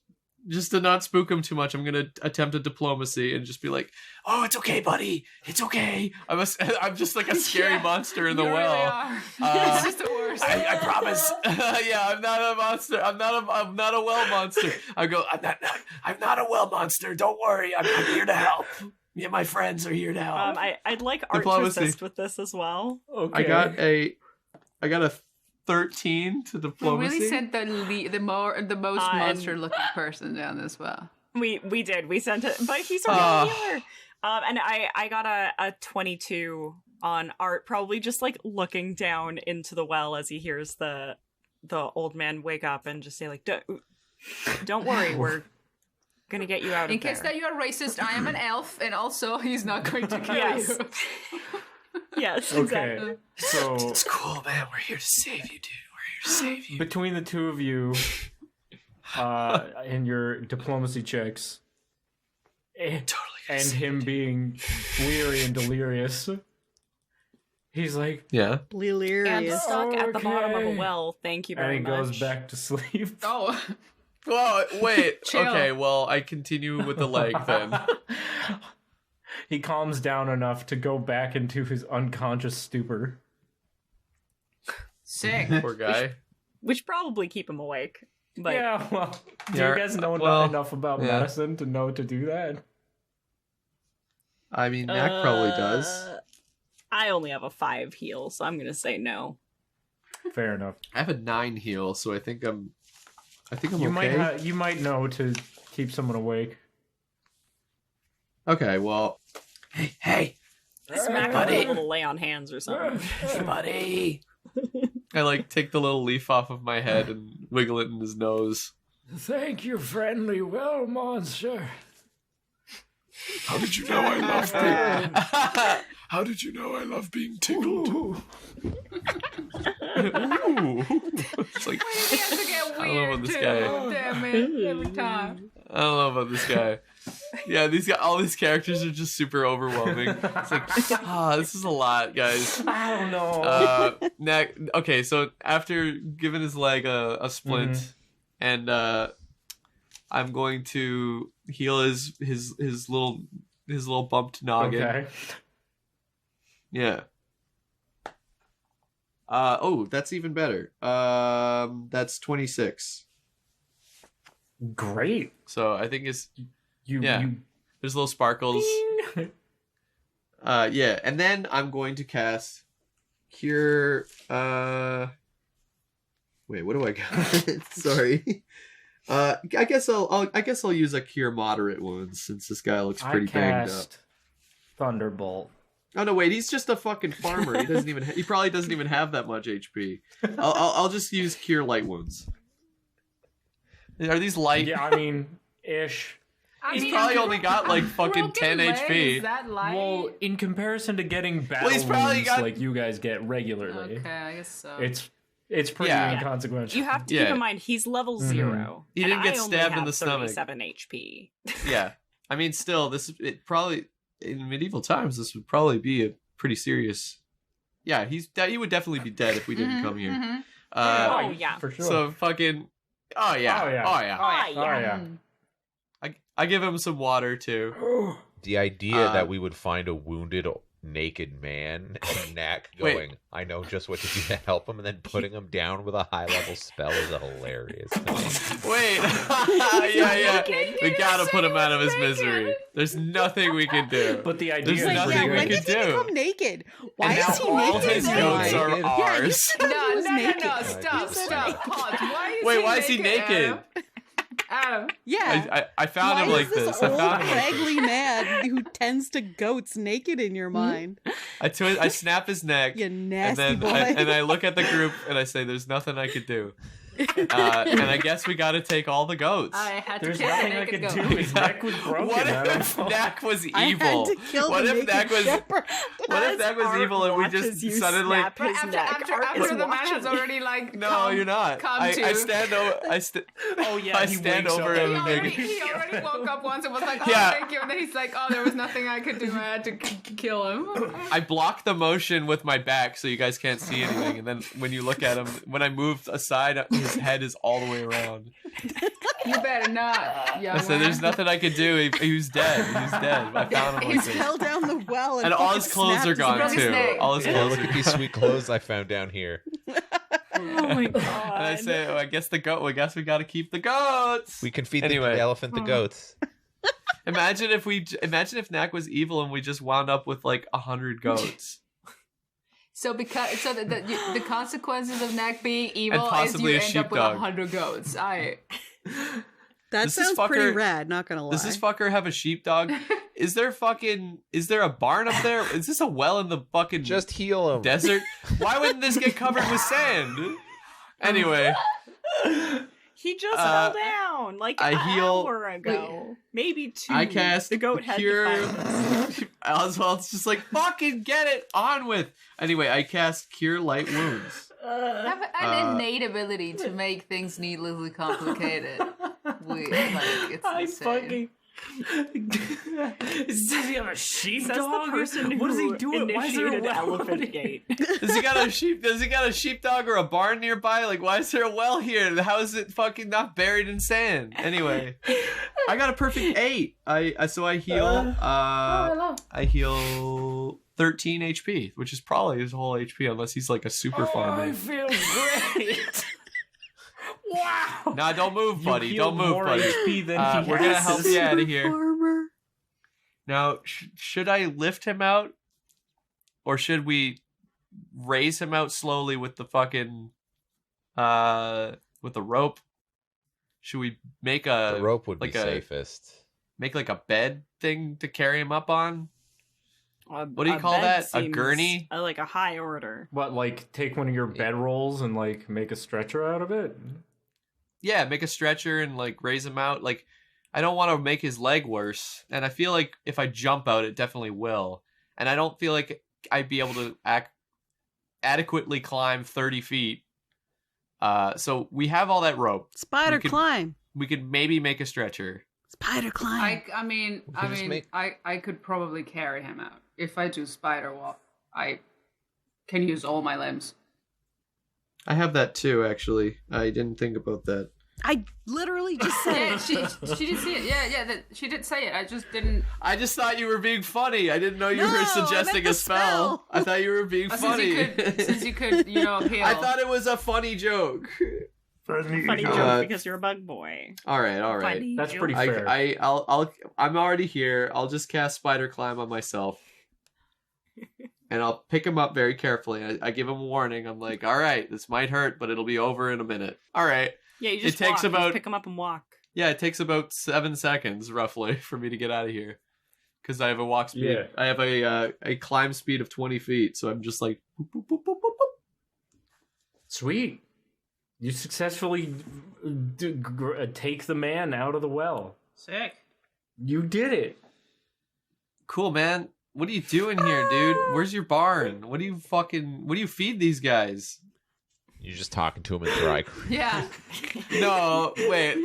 S4: Just to not spook him too much, I'm gonna attempt a diplomacy and just be like,
S9: Oh, it's okay, buddy. It's okay.
S4: I'm just like a scary monster in the
S1: You
S4: well.
S1: really are.
S4: Uh,
S1: It's just the worst.
S9: I promise.
S4: Yeah, I'm not a monster. I'm not a well monster. I go.
S9: I'm not a well monster. Don't worry. I'm here to help. Me and my friends are here to help.
S5: I'd like Art
S4: Diplomacy.
S5: to assist with this as well.
S2: Okay.
S4: I got a 13 to
S1: We
S4: diplomacy.
S1: really sent the most
S5: I'm-
S1: monster looking person down as well.
S5: We did. We sent it, but he's a real healer. And I got a 22 on Art, probably just like looking down into the well as he hears the old man wake up and just say like, "Don't worry, we're gonna get you out
S1: In
S5: of
S1: case
S5: there."
S1: that you are racist, I am an elf, and also he's not going to kill
S5: Yes.
S1: you.
S5: Yes,
S2: Okay.
S5: exactly.
S2: So
S9: It's cool, man. We're here to save you, dude. We're here to save you.
S2: between the 2 of you, and your diplomacy checks, and
S9: Totally gonna save
S2: him
S9: you,
S2: being weary and delirious, he's like,
S4: Yeah.
S5: And
S6: Delirious.
S5: stuck at the bottom of a
S2: Okay.
S5: well. Thank you
S2: and
S5: very
S2: he
S5: much.
S2: goes back to sleep.
S1: Oh,
S4: Well, wait.
S1: Chill.
S4: Okay. Well, I continue with the leg then.
S2: He calms down enough to go back into his unconscious stupor.
S1: sick.
S4: Poor guy.
S5: We should probably keep him awake. But
S2: Yeah, well, do
S4: Yeah,
S2: you guys know
S4: well,
S2: enough about
S4: yeah.
S2: medicine to know to do that?
S4: I mean, Knack probably does.
S5: I only have a 5 heal, so I'm gonna say no.
S2: Fair enough.
S4: I have a 9 heal, so I think I'm
S2: You
S4: okay.
S2: you might know to keep someone awake.
S4: Okay. Well,
S9: Hey,
S5: Smack him
S9: buddy.
S5: with a little lay on hands or something.
S9: hey, buddy.
S4: I like take the little leaf off of my head and wiggle it in his nose.
S2: Thank you, friendly well monster.
S9: How did you know I love being? How did you know I love being tickled?
S4: Ooh. It's like
S1: He has to get
S4: I don't know
S1: weird
S4: about this
S1: too.
S4: guy.
S1: Damn it! Every time.
S4: I don't know about this guy. Yeah, all these characters are just super overwhelming. It's like, this is a lot, guys.
S3: I don't know.
S4: Knack. Okay, so after giving his leg a splint, and I'm going to heal his little bumped noggin.
S3: Okay.
S4: Yeah. That's even better. That's 26.
S3: Great.
S4: So I think it's
S3: You
S4: there's little sparkles. Yeah, and then I'm going to cast Cure. Wait, what do I got? Sorry. I guess I'll use a Cure Moderate Wounds since this guy looks pretty banged up.
S3: Thunderbolt.
S4: Oh no, wait, he's just a fucking farmer. He probably doesn't even have that much HP. I'll just use Cure Light Wounds. Are these light?
S3: Yeah, I mean, ish.
S4: He's probably only got like fucking 10 HP.
S1: Is that light?
S3: Well, in comparison to getting battle
S4: he's probably
S3: wounds
S4: got...
S3: like you guys get regularly.
S1: Okay, I guess so.
S3: It's pretty inconsequential.
S5: You have to keep in mind he's level 0.
S4: He didn't get stabbed in the
S5: stomach.
S4: stomach.
S5: 37 HP.
S4: Yeah, I mean, still, probably in medieval times this would probably be a pretty serious. Yeah, he would definitely be dead if we didn't come here.
S5: Yeah,
S3: for sure.
S4: So fucking. Oh yeah. I give him some water too.
S7: The idea that we would find a wounded naked man and Knack going, I know just what to do to help him, and then putting him down with a high level spell is hilarious.
S4: Wait. Yeah. We gotta put him out of his misery. There's nothing we can do.
S3: But the idea
S4: There's nothing we
S6: when
S4: can
S6: did he
S4: do.
S6: become naked? Why
S4: And
S6: is he
S4: now all
S6: naked?
S4: his goats are ours.
S1: No, stop. Pause. Why is he naked? Adam.
S6: Yeah.
S4: I found him like this.
S6: Old, raggly man who tends to goats naked in your mind.
S4: I snap his neck.
S6: You nasty
S4: and then
S6: boy.
S4: and I look at the group and I say, "There's nothing I could do." And I guess we got to take all the goats.
S1: I had to
S3: There's
S1: kill
S3: nothing
S1: the
S3: I
S1: naked
S3: could
S1: goat.
S3: do. His neck was broken.
S4: What
S3: I don't
S4: if
S3: know.
S4: Knack was evil?
S6: I had to kill
S4: What
S6: the
S4: if Knack was?
S6: shepherd.
S4: What if Knack was evil and we just suddenly?
S1: But after the man has already like
S4: No, you're not. I stand over.
S3: Oh yeah,
S4: I
S3: he
S4: stand
S3: wakes
S4: over
S3: up.
S4: him.
S1: he already woke up once and was like, oh,
S4: Yeah.
S1: thank you. And then he's like, oh, there was nothing I could do. I had to kill him.
S4: I block the motion with my back so you guys can't see anything. And then when you look at him, when I move aside, his head is all the way around.
S1: You better not.
S4: I said, "There's nothing I could do. He was dead. He's dead. I found him
S6: He
S4: like this."
S6: fell down the well
S4: And all his clothes are gone
S1: broke his
S4: too.
S1: neck.
S4: All his
S7: Yeah,
S4: clothes.
S7: look at these sweet clothes I found down here.
S5: Oh my god.
S4: And I say, I guess we got to keep the goats.
S7: We can feed
S4: Anyway.
S7: the elephant the goats.
S4: Imagine if Knack was evil and we just wound up with like 100 goats.
S1: So the consequences of Knack being evil is
S4: possibly
S1: you
S4: a
S1: end up with
S4: sheepdog.
S1: 100 goats.
S6: That
S4: Does this
S6: sounds pretty
S4: fucker-
S6: rad, not gonna lie.
S4: Does this fucker have a sheepdog? Is there a barn up there? Is this a well in the fucking
S7: Just heal him.
S4: desert? Why wouldn't this get covered with sand? Anyway.
S5: He just fell down like
S4: I
S5: an
S4: heal-
S5: hour ago. Maybe 2.
S4: I cast
S5: the goat head
S4: Cure.
S5: defense.
S4: Oswald's just like, fucking get it on with. Anyway, I cast Cure Light Wounds.
S1: I have an innate ability to make things needlessly complicated. It's insane.
S3: Does he have a sheepdog?
S5: Says the person
S3: What does he
S5: who
S3: do? Why is there a
S5: initiated
S3: well?
S5: elephant gate.
S4: Does he got a sheepdog or a barn nearby? Like, why is there a well here? How is it fucking not buried in sand? Anyway, I got a perfect 8. I heal. I heal 13 HP, which is probably his whole HP, unless he's like a super farmer.
S3: I feel great. Wow.
S4: Nah, don't move, buddy.
S3: You
S4: Don't
S3: healed
S4: move,
S3: more
S4: buddy.
S3: HP than he
S4: We're gonna
S3: has.
S4: help you out of here.
S6: Farmer.
S4: Now, should I lift him out, or should we raise him out slowly with the fucking with the rope? Should we make
S7: The rope would
S4: like
S7: be safest.
S4: make like a bed thing to carry him up on? What do you
S5: A
S4: call
S5: bed
S4: that? A
S5: seems
S4: gurney?
S5: Like a high order.
S3: What, like take one of your bed rolls and like make a stretcher out of it?
S4: Yeah, make a stretcher and like raise him out. Like, I don't want to make his leg worse, and I feel like if I jump out, it definitely will. And I don't feel like I'd be able to adequately climb 30 feet. So we have all that rope.
S6: Spider
S4: We could-
S6: climb.
S4: We could maybe make a stretcher.
S6: Spider climb.
S1: I could probably carry him out. If I do spider walk, I can use all my limbs.
S4: I have that too, actually. I didn't think about that.
S6: I literally just said
S1: Yeah,
S6: it.
S1: she did see it. Yeah, she did say it. I just didn't.
S4: I just thought you were being funny. I didn't know you were suggesting a spell. I thought you were being funny.
S1: Since you could, heal.
S4: I thought it was a funny joke.
S5: Funny joke because you're a bug boy.
S4: All right.
S5: Funny
S3: That's
S5: joke.
S3: pretty fair.
S4: I'm already here. I'll just cast Spider Climb on myself. And I'll pick him up very carefully. I give him a warning. I'm like, all right, this might hurt, but it'll be over in a minute. All right.
S5: Yeah, you just pick him up and walk.
S4: Yeah, it takes about 7 seconds, roughly, for me to get out of here. Because I have a walk speed.
S3: Yeah.
S4: I have a climb speed of 20 feet, so I'm just like... Boop, boop, boop, boop, boop, boop.
S3: Sweet. You successfully take the man out of the well.
S1: Sick.
S3: You did it.
S4: Cool, man. What are you doing here, dude? Where's your barn? What do you feed these guys?
S7: You're just talking to him in dry.
S1: Yeah.
S4: No, wait.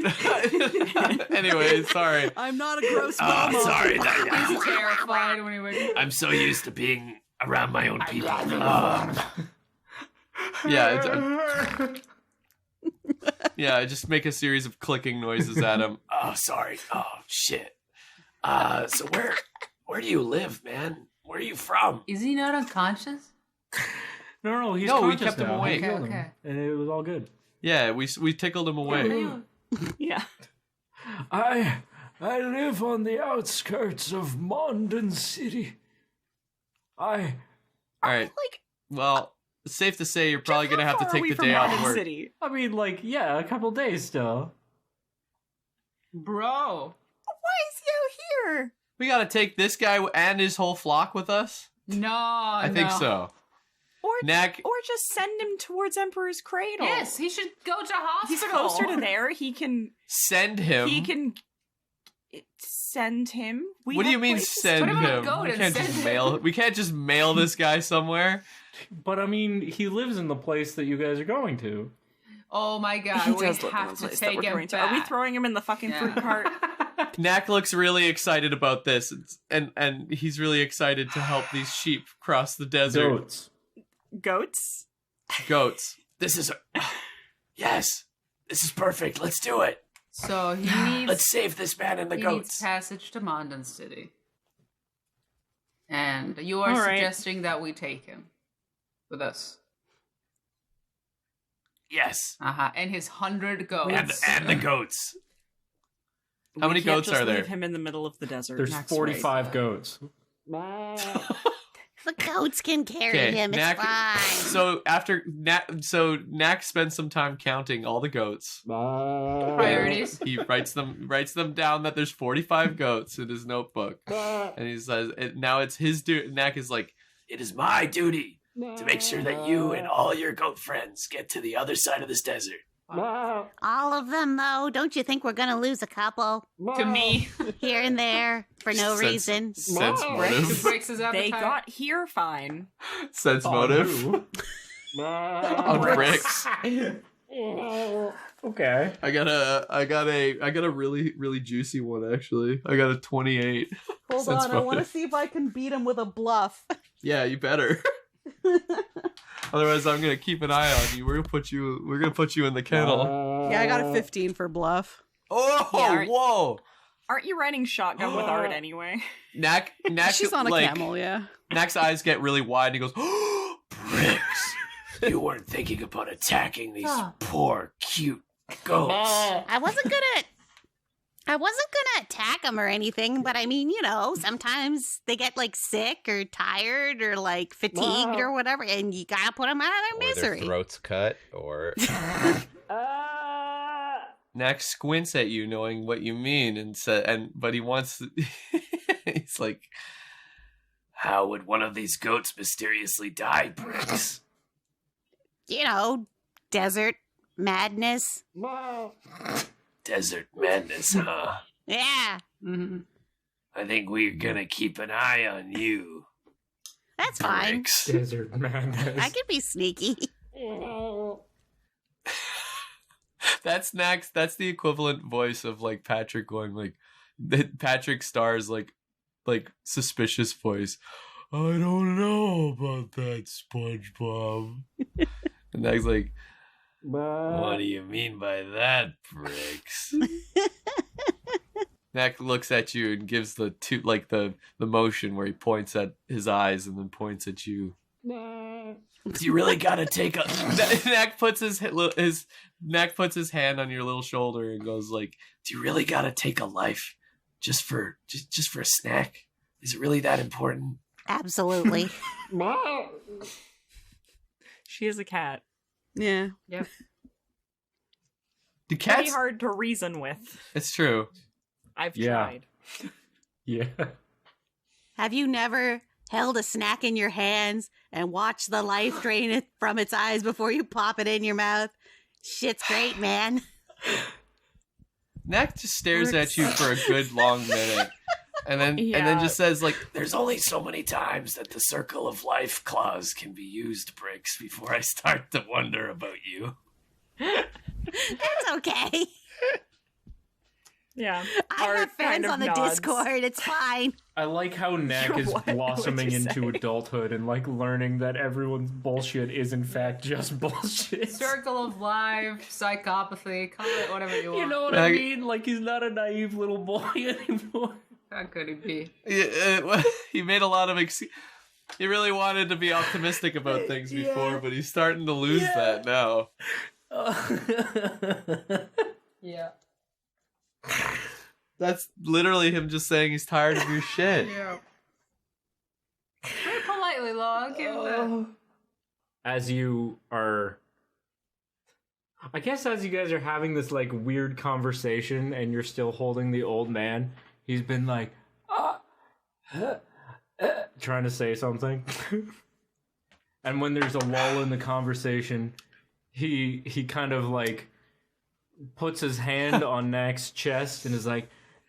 S4: Anyway, sorry.
S6: I'm not a gross mama.
S9: Sorry.
S1: He's terrified when he wakes up.
S9: I'm so used to being around my own people.
S4: Yeah, yeah, I just make a series of clicking noises at him.
S9: Oh, sorry. Oh, shit. So where do you live, man? Where are you from?
S1: Is he not unconscious?
S3: No, he's
S4: No, we
S3: conscious
S4: kept him
S3: now.
S4: awake.
S3: We killed him,
S1: Okay.
S3: and it was all good.
S4: Yeah, we tickled him away.
S5: Yeah.
S2: I live on the outskirts of Mondon City.
S4: All right. Well, it's safe to say you're probably gonna have to take the day off work.
S5: City?
S3: I mean, like, yeah, a couple days still.
S1: Bro.
S5: Why is he out here?
S4: We gotta take this guy and his whole flock with us.
S1: No,
S4: I think so.
S5: Or
S4: Knack.
S5: or just send him towards Emperor's Cradle.
S1: Yes, he should go to hospital.
S5: He's closer to there. He can
S4: Send him.
S5: send him.
S4: What do you mean send
S1: What about
S4: him?
S1: go
S4: We
S1: and
S4: can't
S1: send
S4: just
S1: him?
S4: mail. We can't just mail this guy somewhere.
S3: But I mean, he lives in the place that you guys are going to.
S1: Oh my god,
S5: He
S1: we
S5: does live in
S1: have
S5: the
S1: to
S5: place that
S1: take
S5: we're
S1: him
S5: going to.
S1: back.
S5: Are we throwing him in the fucking fruit cart?
S4: Knack looks really excited about this, and he's really excited to help these sheep cross the desert.
S3: Goats.
S4: Goats.
S9: Yes. This is perfect. Let's do it.
S1: So he needs.
S9: Let's save this man and the
S1: he
S9: goats.
S1: needs passage to Mondon City, and you are
S5: All right.
S1: suggesting that we take him with us.
S9: Yes.
S1: And his 100 goats.
S9: And the goats.
S4: How many
S5: We can't
S4: goats
S5: just
S4: are there?
S5: Leave him in the middle of the desert.
S3: There's
S5: Knack's
S3: 45 goats.
S8: The goats can carry him. It's
S4: Knack.
S8: fine.
S4: So Knack spends some time counting all the goats.
S1: Priorities.
S4: He writes them down that there's 45 goats in his notebook, and he says now it's his duty. Knack is like,
S9: It is my duty to make sure that you and all your goat friends get to the other side of this desert.
S8: All of them, though. Don't you think we're going to lose a couple?
S1: To me.
S8: Here and there for no reason.
S4: Sense motive.
S1: Breaks his appetite.
S5: They got here fine.
S4: Sense motive. On Brix.
S3: Okay.
S4: I got a really juicy one actually. I got a 28.
S6: Hold
S4: Sense
S6: on, I want to
S4: motive.
S6: see if I can beat him with a bluff.
S4: Yeah, you better. Otherwise, I'm gonna keep an eye on you. We're gonna put you in the kennel.
S6: Yeah, I got a 15 for bluff.
S4: Oh,
S5: Yeah,
S4: whoa!
S5: Aren't you riding shotgun with Art anyway?
S4: Knack,
S6: She's on a
S4: like,
S6: camel, yeah.
S4: Knack's eyes get really wide, and he goes, "Oh,
S9: Brix, you weren't thinking about attacking these poor, cute goats.
S8: I wasn't gonna attack them or anything, but I mean, sometimes they get like sick or tired or like fatigued or whatever, and you gotta put them out of their
S7: Or their
S8: misery.
S7: throats cut, or
S4: Knack squints at you, knowing what you mean, but he wants. He's like,
S9: How would one of these goats mysteriously die, Brix?
S8: Desert madness.
S9: Desert madness, huh?
S8: Yeah,
S1: Mm-hmm.
S9: I think we're gonna keep an eye on you,
S8: that's fine.
S9: Brix.
S3: Desert madness.
S8: I could be sneaky.
S4: that's Knack's. That's the equivalent voice of like Patrick going like, Patrick Starr's like suspicious voice. I don't know about that, SpongeBob. And Knack's like, what do you mean by that, Brix? Knack looks at you and gives the motion where he points at his eyes and then points at you.
S9: Do you really gotta take a...
S4: Knack puts his hand on your little shoulder and goes like,
S9: do you really gotta take a life just for a snack? Is it really that important?
S8: Absolutely.
S5: She is a cat.
S6: Yeah.
S1: Yep.
S4: do cats...
S5: Pretty hard to reason with.
S4: It's true.
S5: I've tried.
S3: Yeah.
S8: Have you never held a snack in your hands and watched the life drain it from its eyes before you pop it in your mouth? Shit's great, man.
S4: Knack just stares at you for a good long minute. And then just says, like,
S9: there's only so many times that the circle of life clause can be used, Brix, before I start to wonder about you.
S8: That's okay.
S5: Yeah.
S8: I have friends on the Discord. It's fine.
S3: I like how Knack is blossoming into adulthood and like learning that everyone's bullshit is in fact just bullshit.
S1: Circle of life, psychopathy, call it whatever you want.
S3: You know what I mean? Like he's not a naive little boy anymore.
S1: How could he be?
S4: He made a lot of he really wanted to be optimistic about things before, but he's starting to lose that now.
S1: Yeah.
S4: That's literally him just saying he's tired of your shit.
S1: Yeah. Very politely, though. I'll give him that.
S3: As you are... I guess as you guys are having this, like, weird conversation and you're still holding the old man, he's been like, trying to say something. And when there's a lull in the conversation, he kind of, like, puts his hand on Knack's chest and is like,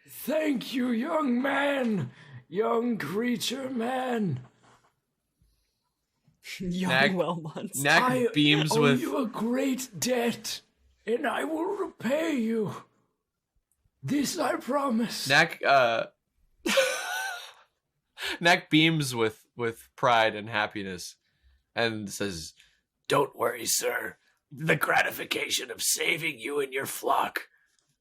S3: thank you, young man, young creature man.
S5: Young well-months.
S4: Knack beams
S3: I owe
S4: with...
S3: you a great debt, and I will repay you. This I promise.
S4: Knack beams with pride and happiness and says,
S9: don't worry, sir. The gratification of saving you and your flock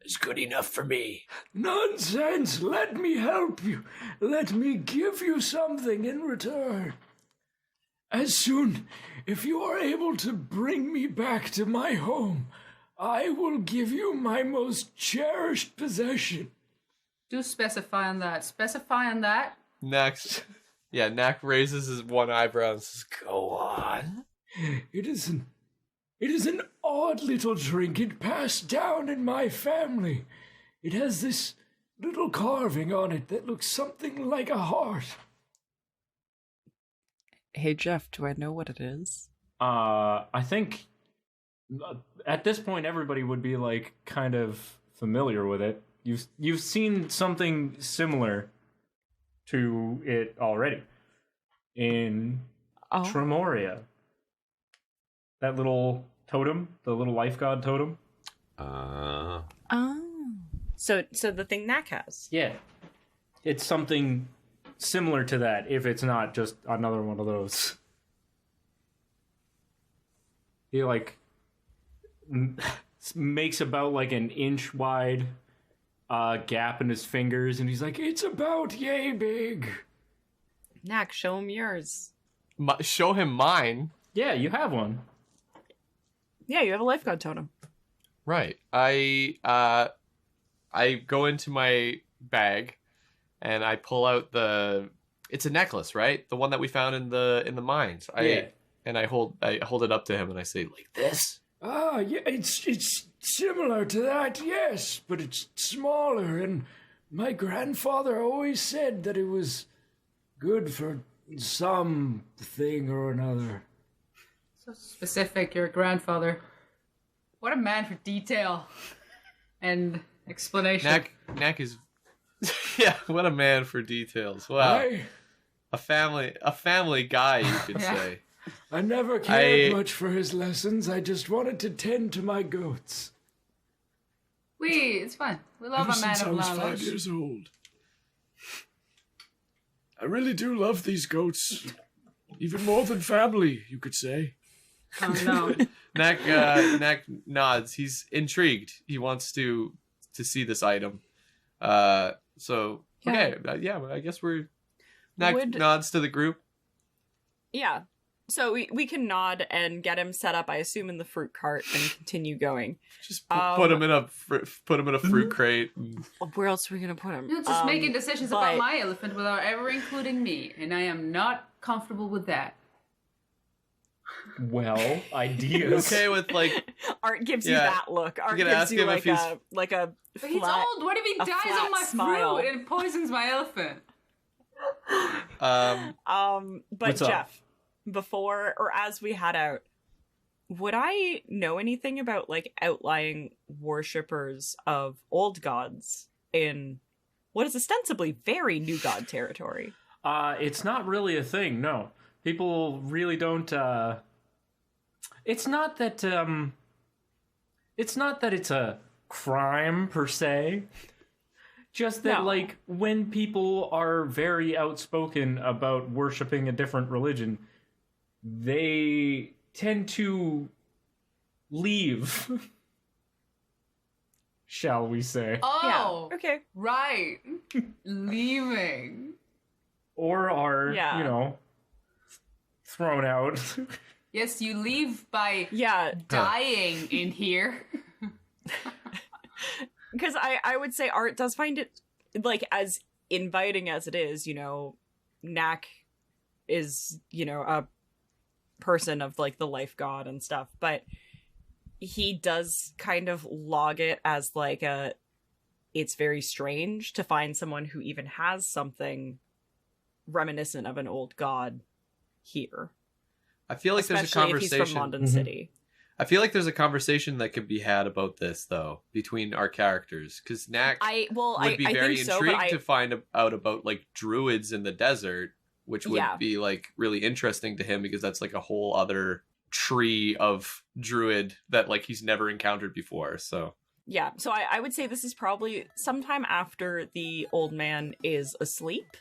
S9: is good enough for me.
S3: Nonsense! Let me help you. Let me give you something in return. As soon, if you are able to bring me back to my home, I will give you my most cherished possession.
S1: Do specify on that. Specify on that.
S4: Next. Yeah, Knack raises his one eyebrow and says, go on.
S3: It is an odd little trinket passed down in my family. It has this little carving on it that looks something like a heart.
S5: Hey, Jeph, do I know what it is?
S3: I think at this point everybody would be like kind of familiar with it. You've seen something similar to it already in Tremoria. That little totem, the little life god totem.
S5: So the thing Knack has.
S3: Yeah. It's something similar to that, if it's not just another one of those. He, like, makes about, like, an inch wide gap in his fingers, and he's like, it's about yay big.
S5: Knack, show him yours.
S4: Show him mine?
S3: Yeah, you have one.
S5: Yeah, you have a life god totem.
S4: Right. I go into my bag and I pull out it's a necklace, right? The one that we found in the mines. And I hold it up to him and I say, like this?
S3: Ah, yeah, it's similar to that, yes, but it's smaller, and my grandfather always said that it was good for something or another.
S1: So specific, your grandfather. What a man for detail and explanation.
S4: Knack is... yeah, what a man for details. Wow. A family guy, you could say.
S3: I never cared much for his lessons. I just wanted to tend to my goats.
S1: It's fine. We love
S10: Ever
S1: a man
S10: since
S1: of
S10: I was
S1: knowledge.
S10: 5 years old. I really do love these goats. Even more than family, you could say.
S1: Oh no.
S4: Knack nods. He's intrigued. He wants to see this item. So okay, I guess we're. Knack nods to the group.
S5: Yeah. So we can nod and get him set up, I assume, in the fruit cart and continue going.
S4: Just put him in a fruit crate.
S5: Where else are we gonna put him?
S1: You're just making decisions about my elephant without ever including me, and I am not comfortable with that.
S3: Well, ideas.
S4: Okay with
S5: Art gives you that look. Art gives you like a
S1: But he's old. What if he dies on my
S5: smile.
S1: fruit and poisons my elephant?
S5: But Jeph, before or as we head out, would I know anything about outlying worshippers of old gods in what is ostensibly very new god territory?
S3: It's not really a thing, no. People really don't it's not that it's a crime per se. Just that, when people are very outspoken about worshiping a different religion, they tend to leave, shall we say.
S1: Oh,
S5: yeah. Okay.
S1: Right. Leaving.
S3: Or are, thrown out.
S1: Yes, you leave by dying in here.
S5: Because I would say Art does find it, as inviting as it is, Knack is, a person of, the life god and stuff, but he does kind of log it as, it's very strange to find someone who even has something reminiscent of an old god here.
S4: I feel like there's a conversation.
S5: If he's from London City.
S4: I feel like there's a conversation that could be had about this, though, between our characters. Because Knack would be very intrigued to find out about, druids in the desert, which would be, really interesting to him, because that's, a whole other tree of druid that, he's never encountered before, so...
S5: Yeah, so I would say this is probably sometime after the old man is asleep.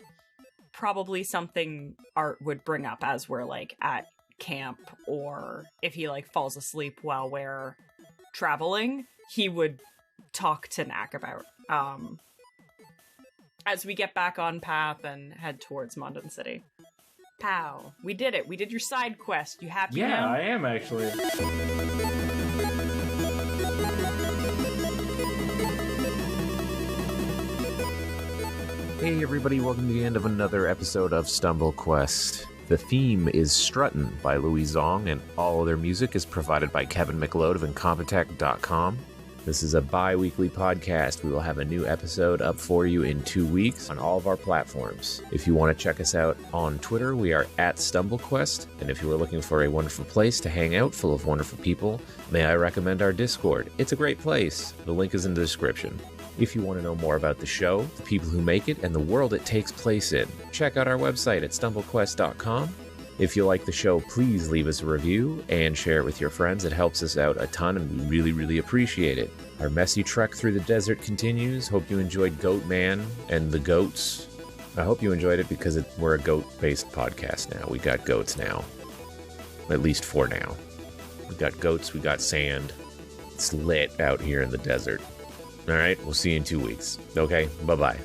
S5: Probably something Art would bring up as we're, at camp, or if he falls asleep while we're traveling, he would talk to Knack about as we get back on path and head towards London City. Pow, we did it. We did your side quest. You happy now?
S3: Yeah, I am actually.
S7: Hey everybody, welcome to the end of another episode of Stumble Quest. The theme is Struttin by Louie Zong, and all other music is provided by Kevin McLeod of Incompetech.com. This is a bi-weekly podcast. We will have a new episode up for you in 2 weeks on all of our platforms. If you want to check us out on Twitter, we are at StumbleQuest, and if you are looking for a wonderful place to hang out full of wonderful people, may I recommend our Discord. It's a great place. The link is in the description. If you want to know more about the show, the people who make it, and the world it takes place in, check out our website at StumbleQuest.com. If you like the show, please leave us a review and share it with your friends. It helps us out a ton, and we really, really appreciate it. Our messy trek through the desert continues. Hope you enjoyed Goat Man and the goats. I hope you enjoyed it because we're a goat-based podcast now. We got goats now. At least 4 now. We got goats, we got sand. It's lit out here in the desert. All right, we'll see you in 2 weeks. Okay, bye-bye.